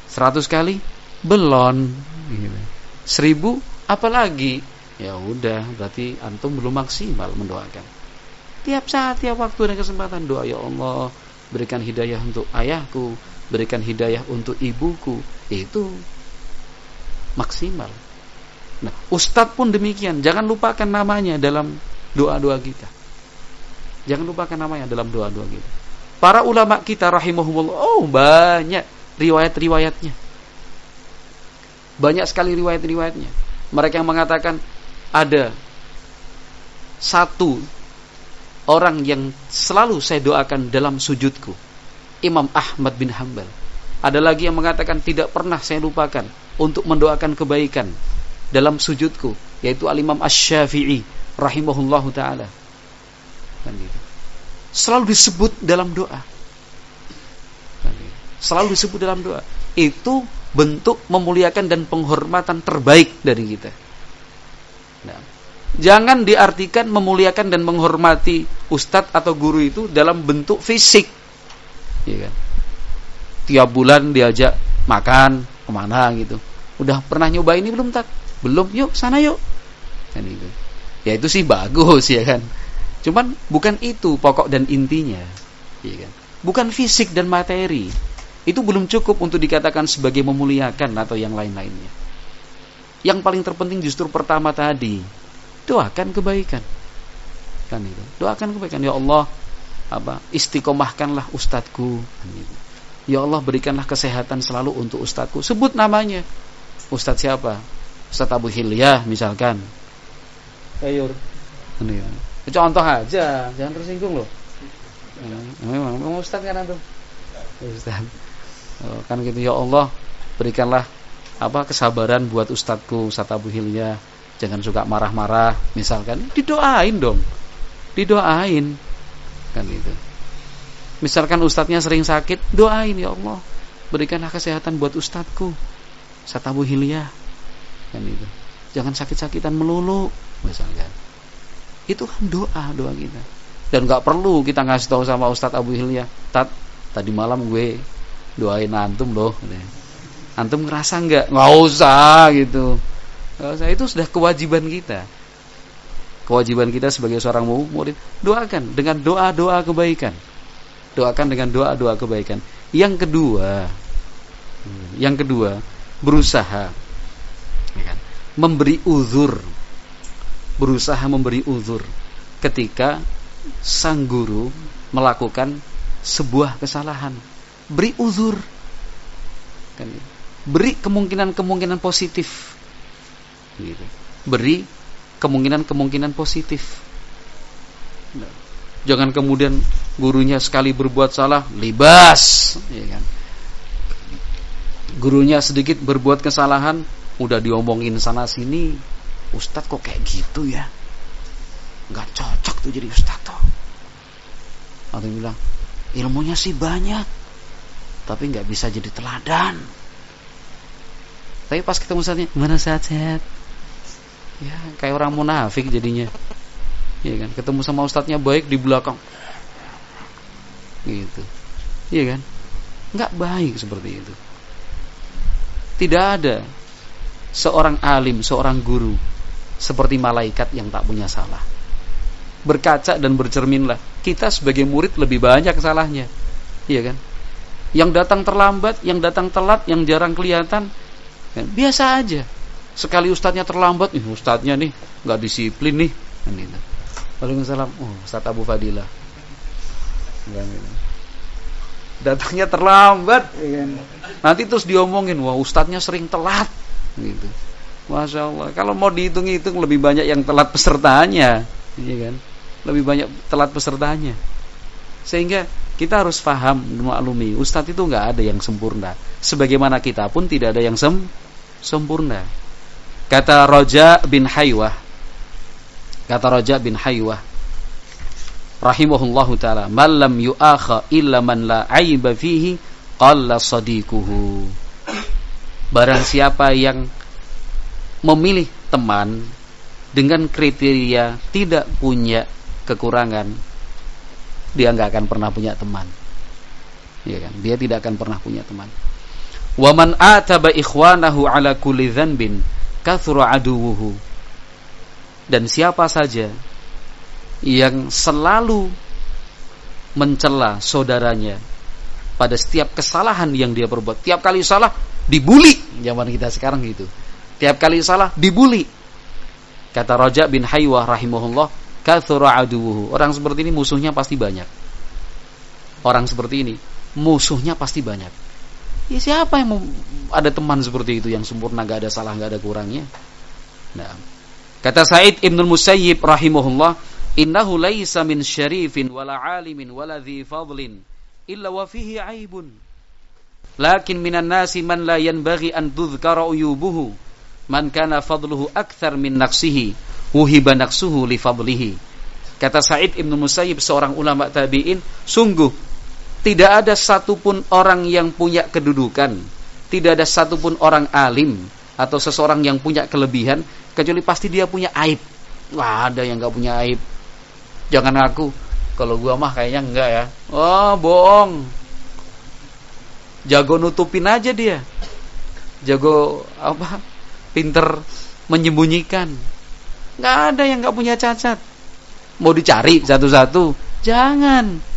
S1: 100 kali? Belum. Gitu. 1000? Apalagi? Ya udah, berarti antum belum maksimal mendoakan. Tiap saat, tiap waktu dan kesempatan doa, ya Allah, berikan hidayah untuk ayahku, berikan hidayah untuk ibuku. Itu maksimal. Nah, ustadz pun demikian. Jangan lupakan namanya dalam doa-doa kita. Jangan lupakan namanya dalam doa-doa kita. Para ulama kita rahimahumullah, banyak riwayat-riwayatnya. Banyak sekali riwayat-riwayatnya. Mereka yang mengatakan ada satu orang yang selalu saya doakan dalam sujudku, Imam Ahmad bin Hanbal. Ada lagi yang mengatakan tidak pernah saya lupakan untuk mendoakan kebaikan dalam sujudku, yaitu Al-Imam Asy-Syafi'i rahimahullahu ta'ala. Selalu disebut dalam doa. Selalu disebut dalam doa. Itu bentuk memuliakan dan penghormatan terbaik dari kita. Nah, jangan diartikan memuliakan dan menghormati ustadz atau guru itu dalam bentuk fisik, ya kan? Tiap bulan diajak makan kemana gitu. Udah pernah nyoba ini belum, Tat? Belum, yuk sana yuk. Kan itu. Ya itu sih bagus, ya kan. Cuman bukan itu pokok dan intinya, ya kan. Bukan fisik dan materi. Itu belum cukup untuk dikatakan sebagai memuliakan atau yang lain-lainnya. Yang paling terpenting justru pertama tadi, doakan kebaikan. Kan itu. Doakan kebaikan. Ya Allah, istiqomahkanlah ustadku. Kan itu. Ya Allah, berikanlah kesehatan selalu untuk ustadku. Sebut namanya. Ustadz siapa? Ustadz Abu Hilyah misalkan. Ayur. Kan itu. Contoh aja, jangan tersinggung loh. Memang ustadz kan antum? Ustadz. Kan gitu, ya Allah, berikanlah kesabaran buat ustadku, Ustadz Abu Hilyah. Jangan suka marah-marah, misalkan. Didoain dong. Didoain. Kan gitu. Misalkan ustadznya sering sakit, doain, ya Allah, berikanlah kesehatan buat ustadku, Ustadz Abu Hilyah. Kan gitu. Jangan sakit-sakitan melulu, misalkan. Itu kan doa kita. Dan gak perlu kita ngasih tahu sama Ustadz Abu Hilyah, Tat, tadi malam gue doain antum loh. Antum ngerasa nggak? Nggak usah gitu. Nggak usah, itu sudah kewajiban kita. Kewajiban kita sebagai seorang murid, doakan dengan doa-doa kebaikan. Doakan dengan doa-doa kebaikan. Yang kedua, berusaha, ya kan, memberi uzur. Berusaha memberi uzur ketika sang guru melakukan sebuah kesalahan. Beri uzur, kan? Beri kemungkinan-kemungkinan positif, gitu. Beri kemungkinan-kemungkinan positif. Jangan kemudian gurunya sekali berbuat salah libas, ya kan? Gurunya sedikit berbuat kesalahan, udah diomongin sana sini. Ustadz kok kayak gitu ya? Gak cocok tuh jadi ustadz tuh. Atau yang bilang ilmunya sih banyak, tapi gak bisa jadi teladan. Tapi pas ketemu ustadznya, gimana sehat-sehat? Ya kayak orang munafik jadinya. Iya kan? Ketemu sama ustadznya baik, di belakang gitu. Iya kan? Gak baik seperti itu. Tidak ada seorang alim, seorang guru seperti malaikat yang tak punya salah. Berkaca dan bercerminlah. Kita sebagai murid lebih banyak salahnya, iya kan? Yang datang terlambat, yang datang telat, yang jarang kelihatan, kan? Biasa aja. Sekali ustadznya terlambat, ustadznya nih nggak disiplin nih, kan itu. Waalaikumsalam. Ustadz Abu Fadilah. Datangnya terlambat, ya kan? Nanti terus diomongin, wah ustadznya sering telat, gitu. Masya Allah. Kalau mau dihitung-hitung lebih banyak yang telat pesertanya, iya kan? Lebih banyak telat pesertanya. Sehingga kita harus paham, maklumi, ustadz itu nggak ada yang sempurna. Sebagaimana kita pun tidak ada yang sempurna. Kata Raja bin Haywah, rahimahullahu taala, "Man lam yu'akha illa man la aiba fihi, qalla sadiquhu. Barang siapa yang memilih teman dengan kriteria tidak punya kekurangan, dia nggak akan pernah punya teman. Ya kan? Dia tidak akan pernah punya teman. Wa man ataba ikhwanahu ala kulli dzanbin kathura aduwuhu. Dan siapa saja yang selalu mencela saudaranya pada setiap kesalahan yang dia perbuat, tiap kali salah dibuli, zaman kita sekarang gitu. Tiap kali salah dibuli. Kata Raja bin Haywah rahimahullah, kathura aduwuhu. Orang seperti ini musuhnya pasti banyak. Orang seperti ini musuhnya pasti banyak. Ya, siapa yang mau ada teman seperti itu yang sempurna, gak ada salah, gak ada kurangnya? Nah, kata Sa'id Ibnul Musayyib rahimahullah, innahu laisa min syarifin wala alimin wala dhi fadlin illa wa fihi aibun. Lakin minan nasi man la yanbaghi an tudhkara uyubuhu man kana fadluhu akthar min naqsihi wuhiba naqsuhu li fadlihi. Kata Sa'id Ibnul Musayyib, seorang ulama tabi'in, sungguh tidak ada satupun orang yang punya kedudukan, tidak ada satupun orang alim atau seseorang yang punya kelebihan, kecuali pasti dia punya aib. Wah, ada yang gak punya aib. Jangan aku, kalau gua mah kayaknya enggak ya. Oh, bohong. Jago nutupin aja dia. Jago apa? Pinter menyembunyikan. Gak ada yang gak punya cacat. Mau dicari satu-satu? Jangan.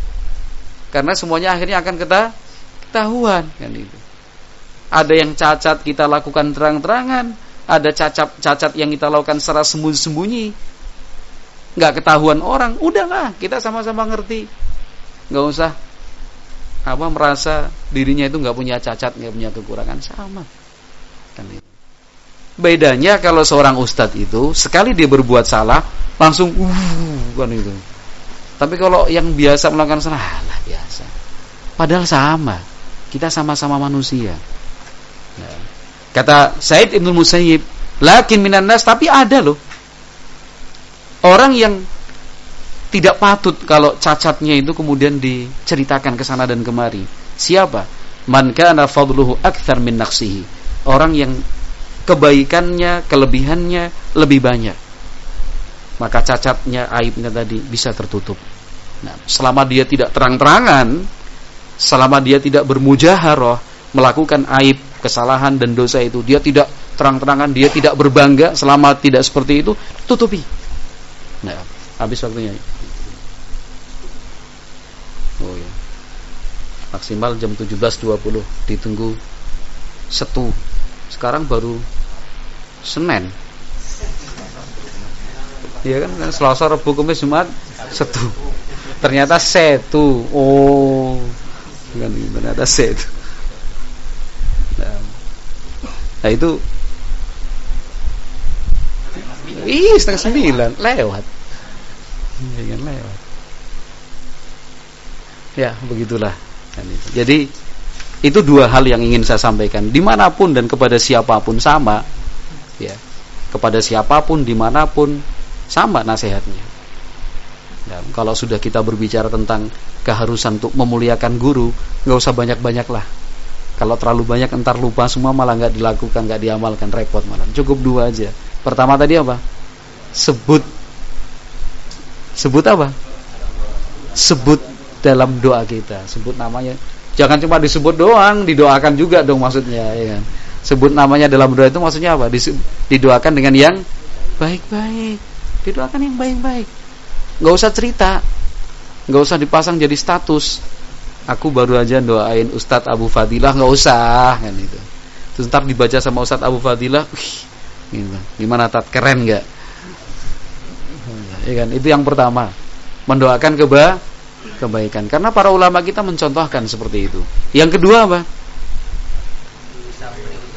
S1: Karena semuanya akhirnya akan ketahuan kan itu. Ada yang cacat kita lakukan terang-terangan, ada cacat yang kita lakukan secara sembunyi-sembunyi, nggak ketahuan orang. Udahlah, kita sama-sama ngerti. Nggak usah merasa dirinya itu nggak punya cacat, nggak punya kekurangan, sama kan itu. Bedanya kalau seorang ustadz itu sekali dia berbuat salah langsung kan itu. Tapi kalau yang biasa melakukan salah, lah biasa. Padahal sama. Kita sama-sama manusia. Ya. Kata Sa'id Ibnul Musayyib, lakin minan nas, tapi ada loh orang yang tidak patut kalau cacatnya itu kemudian diceritakan ke sana dan kemari. Siapa? Man kana fadluhu akthar min naqsihi. Orang yang kebaikannya, kelebihannya lebih banyak, maka cacatnya, aibnya tadi bisa tertutup. Nah, selama dia tidak terang-terangan, selama dia tidak bermujaharah melakukan aib, kesalahan dan dosa itu, dia tidak terang-terangan, dia tidak berbangga, selama tidak seperti itu, tutupi. Nah, habis waktunya. Oh ya. Maksimal jam 17.20, ditunggu Setu. Sekarang baru Senin. Iya kan, Selasa, Rabu, Kamis, Jumat, Setu. Ternyata Setu. Oh, kan ternyata Setu. Nah itu, 8:30 lewat. Ya kan, lewat. Ya begitulah. Jadi itu dua hal yang ingin saya sampaikan. Dimanapun dan kepada siapapun sama. Ya, kepada siapapun dimanapun sama nasihatnya. Dan kalau sudah kita berbicara tentang keharusan untuk memuliakan guru, nggak usah banyak-banyak lah. Kalau terlalu banyak entar lupa semua, malah nggak dilakukan, nggak diamalkan, repot malah. Cukup 2 aja. Pertama tadi apa? Sebut apa? Sebut dalam doa kita. Sebut namanya. Jangan cuma disebut doang, didoakan juga dong maksudnya. Ya kan? Sebut namanya dalam doa itu maksudnya apa? Didoakan dengan yang baik-baik. Didoakan yang baik-baik. Nggak usah cerita, nggak usah dipasang jadi status. Aku baru aja doain Ustadz Abu Fadilah, nggak usah kan itu. Terus ntar dibaca sama Ustadz Abu Fadilah, gimana tat, keren nggak? Ya kan, itu yang pertama, mendoakan kebaikan. Karena para ulama kita mencontohkan seperti itu. Yang kedua apa?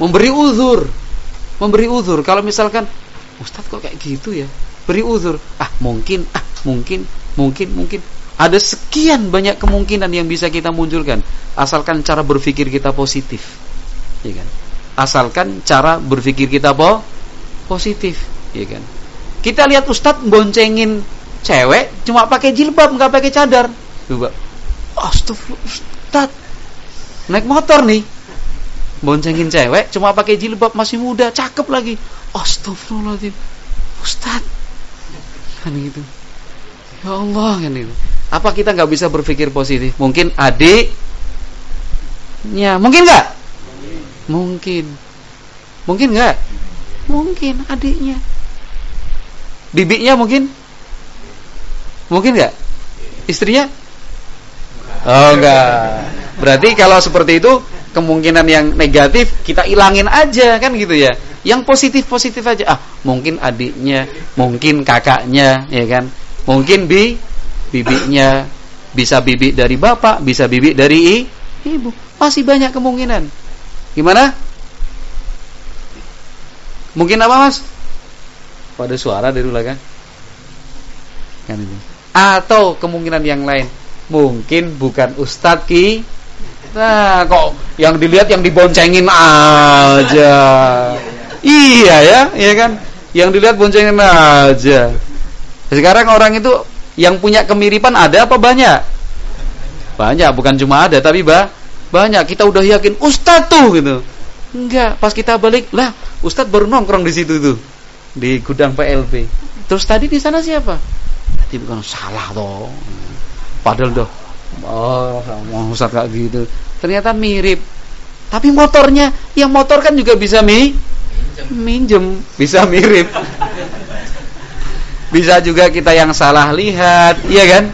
S1: Memberi uzur. Kalau misalkan Ustadz kok kayak gitu ya, beri uzur. Mungkin. Ada sekian banyak kemungkinan yang bisa kita munculkan, asalkan cara berpikir kita positif, ya kan? Asalkan cara berpikir kita positif, ya kan? Kita lihat Ustadz boncengin cewek cuma pakai jilbab, nggak pakai cadar, coba. Astagfirullah, Ustadz, naik motor nih, boncengin cewek, cuma pakai jilbab, masih muda, cakep lagi. Astagfirullahaladzim, Ustaz, kan gitu. Ya Allah, kan itu. Apa kita nggak bisa berpikir positif? Mungkin adiknya, mungkin nggak? Mungkin nggak? Mungkin adiknya, bibinya mungkin nggak? Istrinya? Oh enggak. Berarti kalau seperti itu, kemungkinan yang negatif kita ilangin aja, kan gitu ya. Yang positif aja. Mungkin adiknya, mungkin kakaknya, ya kan. Mungkin bibinya, bisa bibi dari bapak, bisa bibi dari ibu. Masih banyak kemungkinan. Gimana? Mungkin apa, Mas? Pada suara dari belakang. Kan itu. Atau kemungkinan yang lain, mungkin bukan Ustadz Ki. Nah, kok yang dilihat yang diboncengin aja. Iya ya, iya kan? Yang dilihat boncengin aja. Sekarang orang itu yang punya kemiripan ada apa banyak? Banyak, bukan cuma ada tapi banyak. Kita udah yakin Ustadz tuh gitu. Enggak, pas kita balik, lah Ustadz baru nongkrong di situ tuh, di gudang PLB. Terus tadi di sana siapa? Tadi bukan, salah toh. Padahal doh, Ustadz kayak gitu. Ternyata mirip. Tapi motornya, yang motor kan juga bisa minjem, bisa mirip. Bisa juga kita yang salah lihat, iya kan?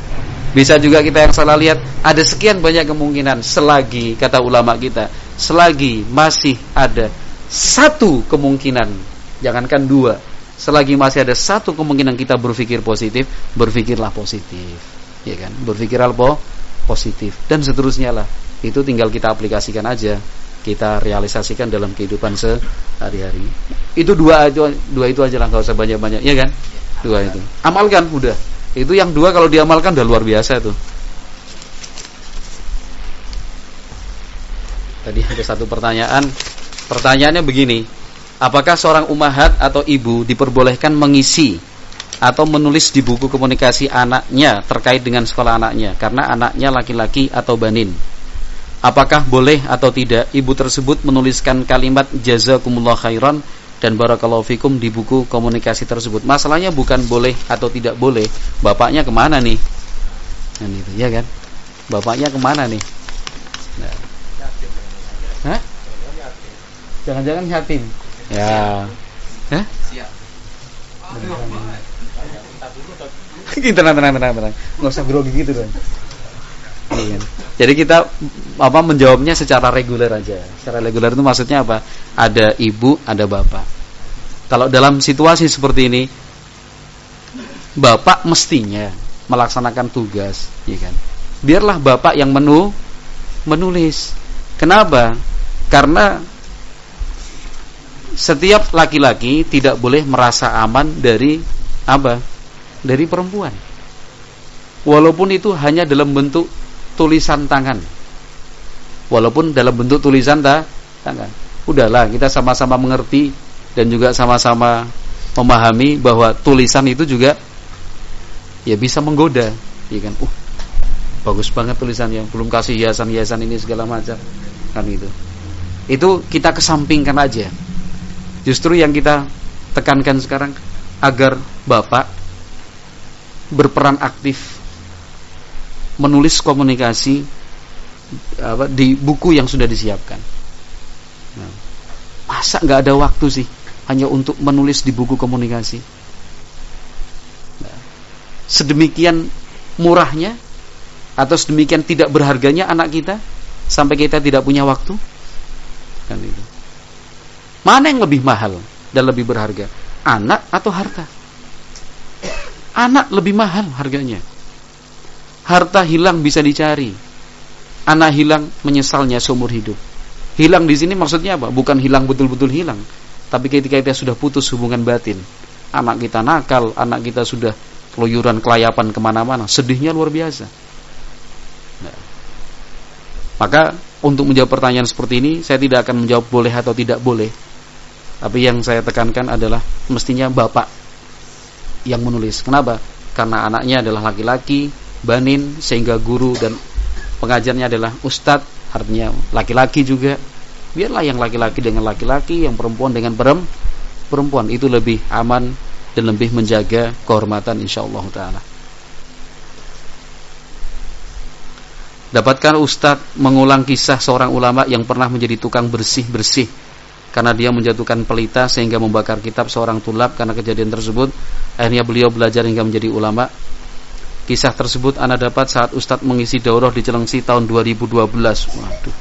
S1: Bisa juga kita yang salah lihat. Ada sekian banyak kemungkinan. Selagi, kata ulama kita, selagi masih ada satu kemungkinan, jangankan dua, selagi masih ada satu kemungkinan kita berpikir positif, berpikirlah positif, ya kan? Berpikirlah positif dan seterusnya lah. Itu tinggal kita aplikasikan aja, kita realisasikan dalam kehidupan sehari-hari. Itu dua itu aja lah, nggak usah banyak-banyak, ya kan? Dua itu, amalkan udah. Itu yang dua kalau diamalkan udah luar biasa tuh. Tadi ada satu pertanyaan. Pertanyaannya begini, apakah seorang ummahat atau ibu diperbolehkan mengisi atau menulis di buku komunikasi anaknya terkait dengan sekolah anaknya karena anaknya laki-laki atau banin? Apakah boleh atau tidak ibu tersebut menuliskan kalimat jazakumullah khairan dan barakallahu fikum di buku komunikasi tersebut? Masalahnya bukan boleh atau tidak boleh, bapaknya kemana nih? Nah, itu, ya kan? Bapaknya kemana nih? Nah. Hah? Jangan-jangan yatim. Ya. Hah? Siap. Tenang. Enggak usah grogi gitu kan. Iya. Jadi kita menjawabnya secara reguler aja. Secara reguler itu maksudnya apa? Ada ibu, ada bapak. Kalau dalam situasi seperti ini, bapak mestinya melaksanakan tugas, ya kan? Biarlah bapak yang menulis. Kenapa? Karena setiap laki-laki tidak boleh merasa aman dari dari perempuan. Walaupun itu hanya dalam bentuk tulisan tangan. Walaupun dalam bentuk tulisan tangan. Udahlah, kita sama-sama mengerti dan juga sama-sama memahami bahwa tulisan itu juga ya bisa menggoda, ya kan? Bagus banget tulisannya, belum kasih hiasan-hiasan ini segala macam, kan itu. Itu kita kesampingkan aja. Justru yang kita tekankan sekarang agar bapak berperan aktif menulis komunikasi di buku yang sudah disiapkan. Nah, masa nggak ada waktu sih hanya untuk menulis di buku komunikasi? Nah, sedemikian murahnya atau sedemikian tidak berharganya anak kita sampai kita tidak punya waktu, kan itu. Mana yang lebih mahal dan lebih berharga, anak atau harta? Anak lebih mahal harganya. Harta hilang bisa dicari, anak hilang menyesalnya seumur hidup. Hilang di sini maksudnya apa? Bukan hilang betul-betul hilang, tapi ketika kita sudah putus hubungan batin, anak kita nakal, anak kita sudah keluyuran kelayapan kemana-mana, sedihnya luar biasa. Nah, maka untuk menjawab pertanyaan seperti ini, saya tidak akan menjawab boleh atau tidak boleh. Tapi yang saya tekankan adalah mestinya bapak yang menulis. Kenapa? Karena anaknya adalah laki-laki, banin, sehingga guru dan pengajarnya adalah ustadz, Artinya laki-laki juga, biarlah yang laki-laki dengan laki-laki, yang perempuan dengan perempuan, itu lebih aman dan lebih menjaga kehormatan insyaallah taala. Dapatkan Ustadz mengulang kisah seorang ulama yang pernah menjadi tukang bersih-bersih karena dia menjatuhkan pelita sehingga membakar kitab seorang tulab. Karena kejadian tersebut akhirnya beliau belajar hingga menjadi ulama. Kisah tersebut ana dapat saat Ustadz mengisi daurah di Cilengsi tahun 2012. Waduh.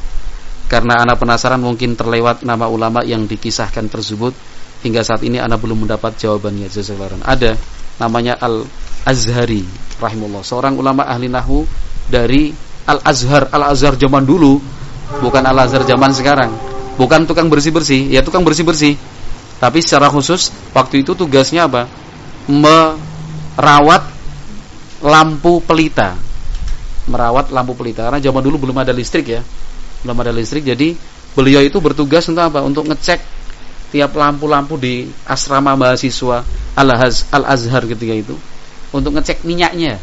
S1: Karena ana penasaran mungkin terlewat nama ulama yang dikisahkan tersebut. Hingga saat ini ana belum mendapat jawabannya. Jazakallahu. Ada namanya Al-Azhari rahimahullah, seorang ulama ahli nahwu dari Al-Azhar zaman dulu, bukan Al-Azhar zaman sekarang. Bukan tukang bersih-bersih, ya tukang bersih-bersih. Tapi secara khusus waktu itu tugasnya apa? Merawat lampu pelita. Merawat lampu pelita. Karena zaman dulu belum ada listrik ya. Belum ada listrik, jadi beliau itu bertugas untuk apa? Untuk ngecek tiap lampu-lampu di asrama mahasiswa Al-Azhar ketika itu, untuk ngecek minyaknya.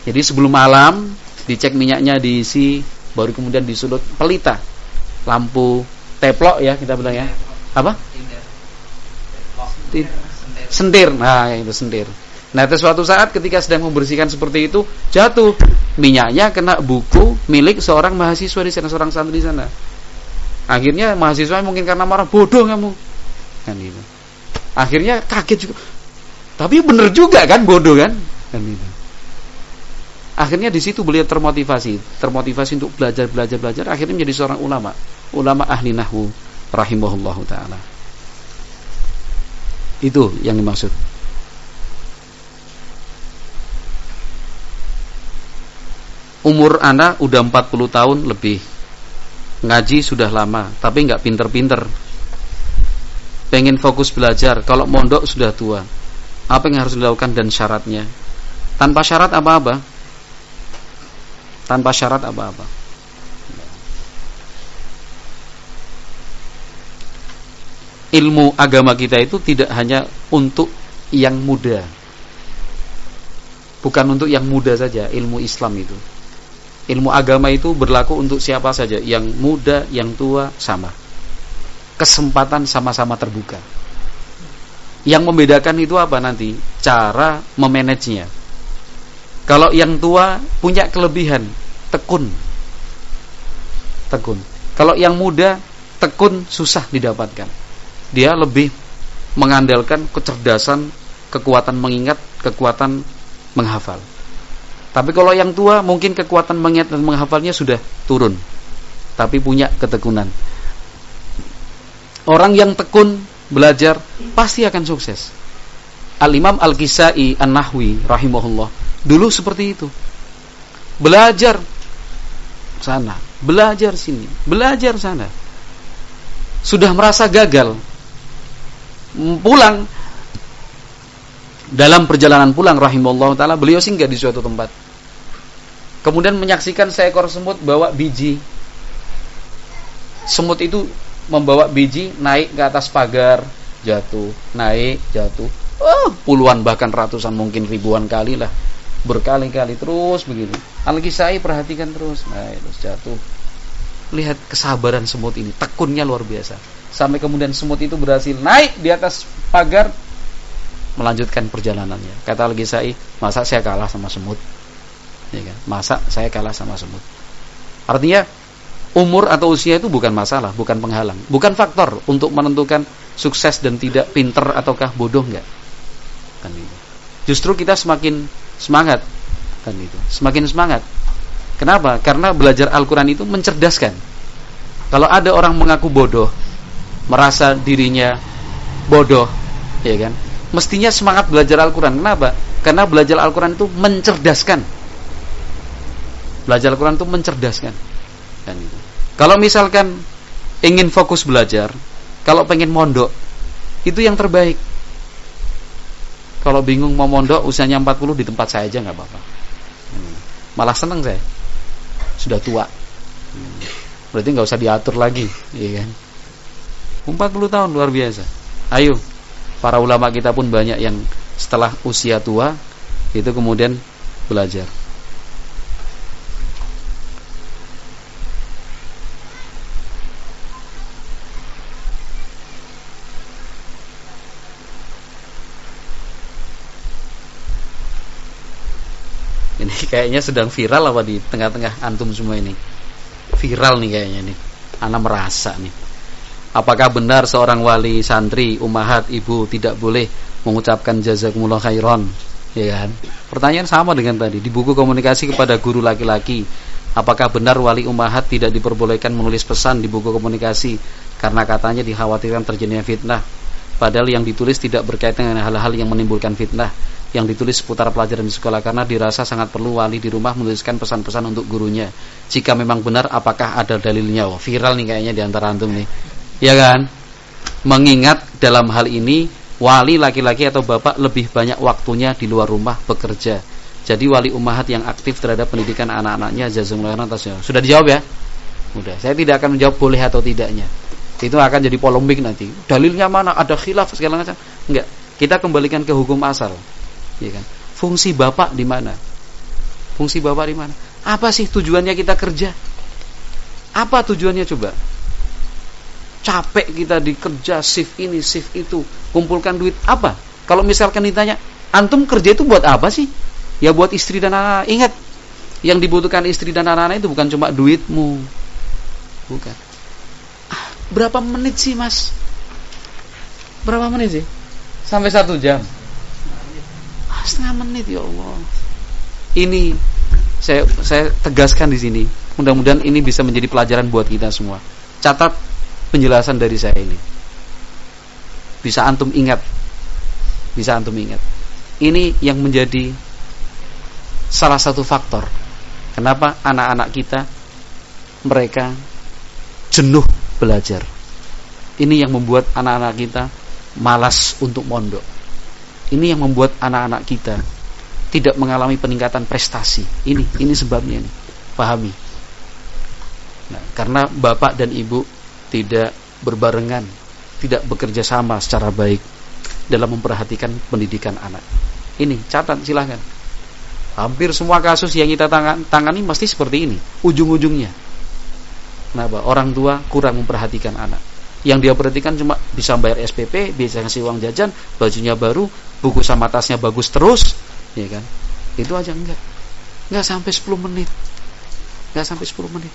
S1: Jadi sebelum malam dicek minyaknya, diisi, baru kemudian disulut pelita, lampu teplok ya kita bilang ya, apa? Sentir. Nah itu sentir. Nah suatu saat ketika sedang membersihkan seperti itu, jatuh minyaknya kena buku milik seorang mahasiswa di sana, seorang santri di sana. Akhirnya mahasiswa mungkin karena marah, bodoh kamu kan itu. Akhirnya kaget juga, tapi bener juga kan, bodoh kan itu. Akhirnya di situ beliau termotivasi untuk belajar. Akhirnya menjadi seorang ulama ahli nahwu rahimahullahu taala. Itu yang dimaksud. Umur anak udah 40 tahun lebih, ngaji sudah lama, tapi nggak pinter-pinter. Pengen fokus belajar, kalau mondok sudah tua. Apa yang harus dilakukan dan syaratnya? Tanpa syarat apa-apa. Tanpa syarat apa-apa. Ilmu agama kita itu tidak hanya untuk yang muda. Bukan untuk yang muda saja, ilmu Islam itu. Ilmu agama itu berlaku untuk siapa saja, yang muda, yang tua, sama. Kesempatan sama-sama terbuka. Yang membedakan itu apa nanti? Cara memanagenya. Kalau yang tua punya kelebihan, tekun. Kalau yang muda, tekun susah didapatkan. Dia lebih mengandalkan kecerdasan, kekuatan mengingat, kekuatan menghafal. Tapi kalau yang tua mungkin kekuatan mengingat dan menghafalnya sudah turun, tapi punya ketekunan. Orang yang tekun belajar pasti akan sukses. Al-Imam Al-Kisai An-Nahwi rahimahullah dulu seperti itu. Belajar sana, belajar sini, belajar sana. Sudah merasa gagal, pulang. Dalam perjalanan pulang rahimahullah ta'ala, beliau singgah di suatu tempat. Kemudian menyaksikan seekor semut bawa biji. Semut itu membawa biji, naik ke atas pagar, jatuh, naik, jatuh. Puluhan bahkan ratusan mungkin ribuan kali lah, berkali-kali terus begitu. Al-Kisai perhatikan terus, naik terus jatuh. Lihat kesabaran semut ini, tekunnya luar biasa. Sampai kemudian semut itu berhasil naik di atas pagar, melanjutkan perjalanannya. Kata Al-Kisai, masa saya kalah sama semut? Ya kan? Masa saya kalah sama semut? Artinya umur atau usia itu bukan masalah, bukan penghalang, bukan faktor untuk menentukan sukses dan tidak, pinter ataukah bodoh, enggak. Kan itu. Justru kita semakin semangat, kan itu. Semakin semangat. Kenapa? Karena belajar Al-Qur'an itu mencerdaskan. Kalau ada orang mengaku bodoh, merasa dirinya bodoh, ya kan? Mestinya semangat belajar Al-Qur'an. Kenapa? Karena belajar Al-Qur'an itu mencerdaskan. Belajar Al-Qur'an itu mencerdaskan. Kan itu. Kalau misalkan ingin fokus belajar, kalau pengen mondok, itu yang terbaik. Kalau bingung mau mondok, usianya 40, di tempat saya aja nggak apa-apa. Malah seneng saya. Sudah tua. Berarti nggak usah diatur lagi, iya kan? 40 tahun luar biasa. Ayo, para ulama kita pun banyak yang setelah usia tua itu kemudian belajar. kayaknya sedang viral apa di tengah-tengah antum semua ini? Viral nih kayaknya nih. Ana merasa nih. Apakah benar seorang wali santri, ummahat, ibu tidak boleh mengucapkan jazakumullah khairan? Ya kan? Pertanyaan sama dengan tadi di buku komunikasi kepada guru laki-laki. Apakah benar wali ummahat tidak diperbolehkan menulis pesan di buku komunikasi karena katanya dikhawatirkan terjadinya fitnah? Padahal yang ditulis tidak berkaitan dengan hal-hal yang menimbulkan fitnah, yang ditulis seputar pelajaran di sekolah, karena dirasa sangat perlu wali di rumah menuliskan pesan-pesan untuk gurunya. Jika memang benar, apakah ada dalilnya? Oh, viral nih kayaknya di antara antum nih, ya kan? Mengingat dalam hal ini wali laki-laki atau bapak lebih banyak waktunya di luar rumah bekerja. Jadi wali ummahat yang aktif terhadap pendidikan anak-anaknya, jazakumullah khairan. Sudah dijawab ya? Udah. Saya tidak akan menjawab boleh atau tidaknya. Itu akan jadi polemik nanti. Dalilnya mana? Ada khilaf segala macam. Enggak. Kita kembalikan ke hukum asal. Ya kan? Fungsi bapak di mana? Fungsi bapak di mana? Apa sih tujuannya kita kerja? Apa tujuannya coba? Capek kita dikerja, shift ini, shift itu, kumpulkan duit apa? Kalau misalkan ditanya, antum kerja itu buat apa sih? Ya buat istri dan anak. Ingat, yang dibutuhkan istri dan anak-anak itu bukan cuma duitmu. Bukan. Berapa menit sih mas? Berapa menit sih? Sampai 1 jam? Setengah menit, ya Allah. Ini saya tegaskan di sini. Mudah-mudahan ini bisa menjadi pelajaran buat kita semua. Catat penjelasan dari saya ini. Bisa antum ingat. Bisa antum ingat. Ini yang menjadi salah satu faktor kenapa anak-anak kita mereka jenuh belajar. Ini yang membuat anak-anak kita malas untuk mondok. Ini yang membuat anak-anak kita tidak mengalami peningkatan prestasi. Ini sebabnya ini. Pahami. Nah, karena bapak dan ibu tidak berbarengan, tidak bekerja sama secara baik dalam memperhatikan pendidikan anak. Ini catat silahkan. Hampir semua kasus yang kita tangani mesti seperti ini ujung-ujungnya. Kenapa? Orang tua kurang memperhatikan anak. Yang dia perhatikan cuma bisa bayar SPP, bisa ngasih uang jajan, bajunya baru, buku sama tasnya bagus terus, ya kan? Itu aja enggak sampai 10 menit. Enggak sampai 10 menit.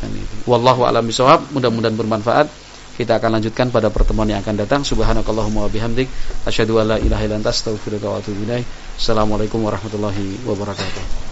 S1: Dan itu. Wallahu a'lam bishawab. Mudah-mudahan bermanfaat. Kita akan lanjutkan pada pertemuan yang akan datang. Subhanakallahumma wa bihamdik, asyhadu an la ilaha illa anta, astaghfiruka wa atubu ilaik. Assalamualaikum warahmatullahi wabarakatuh.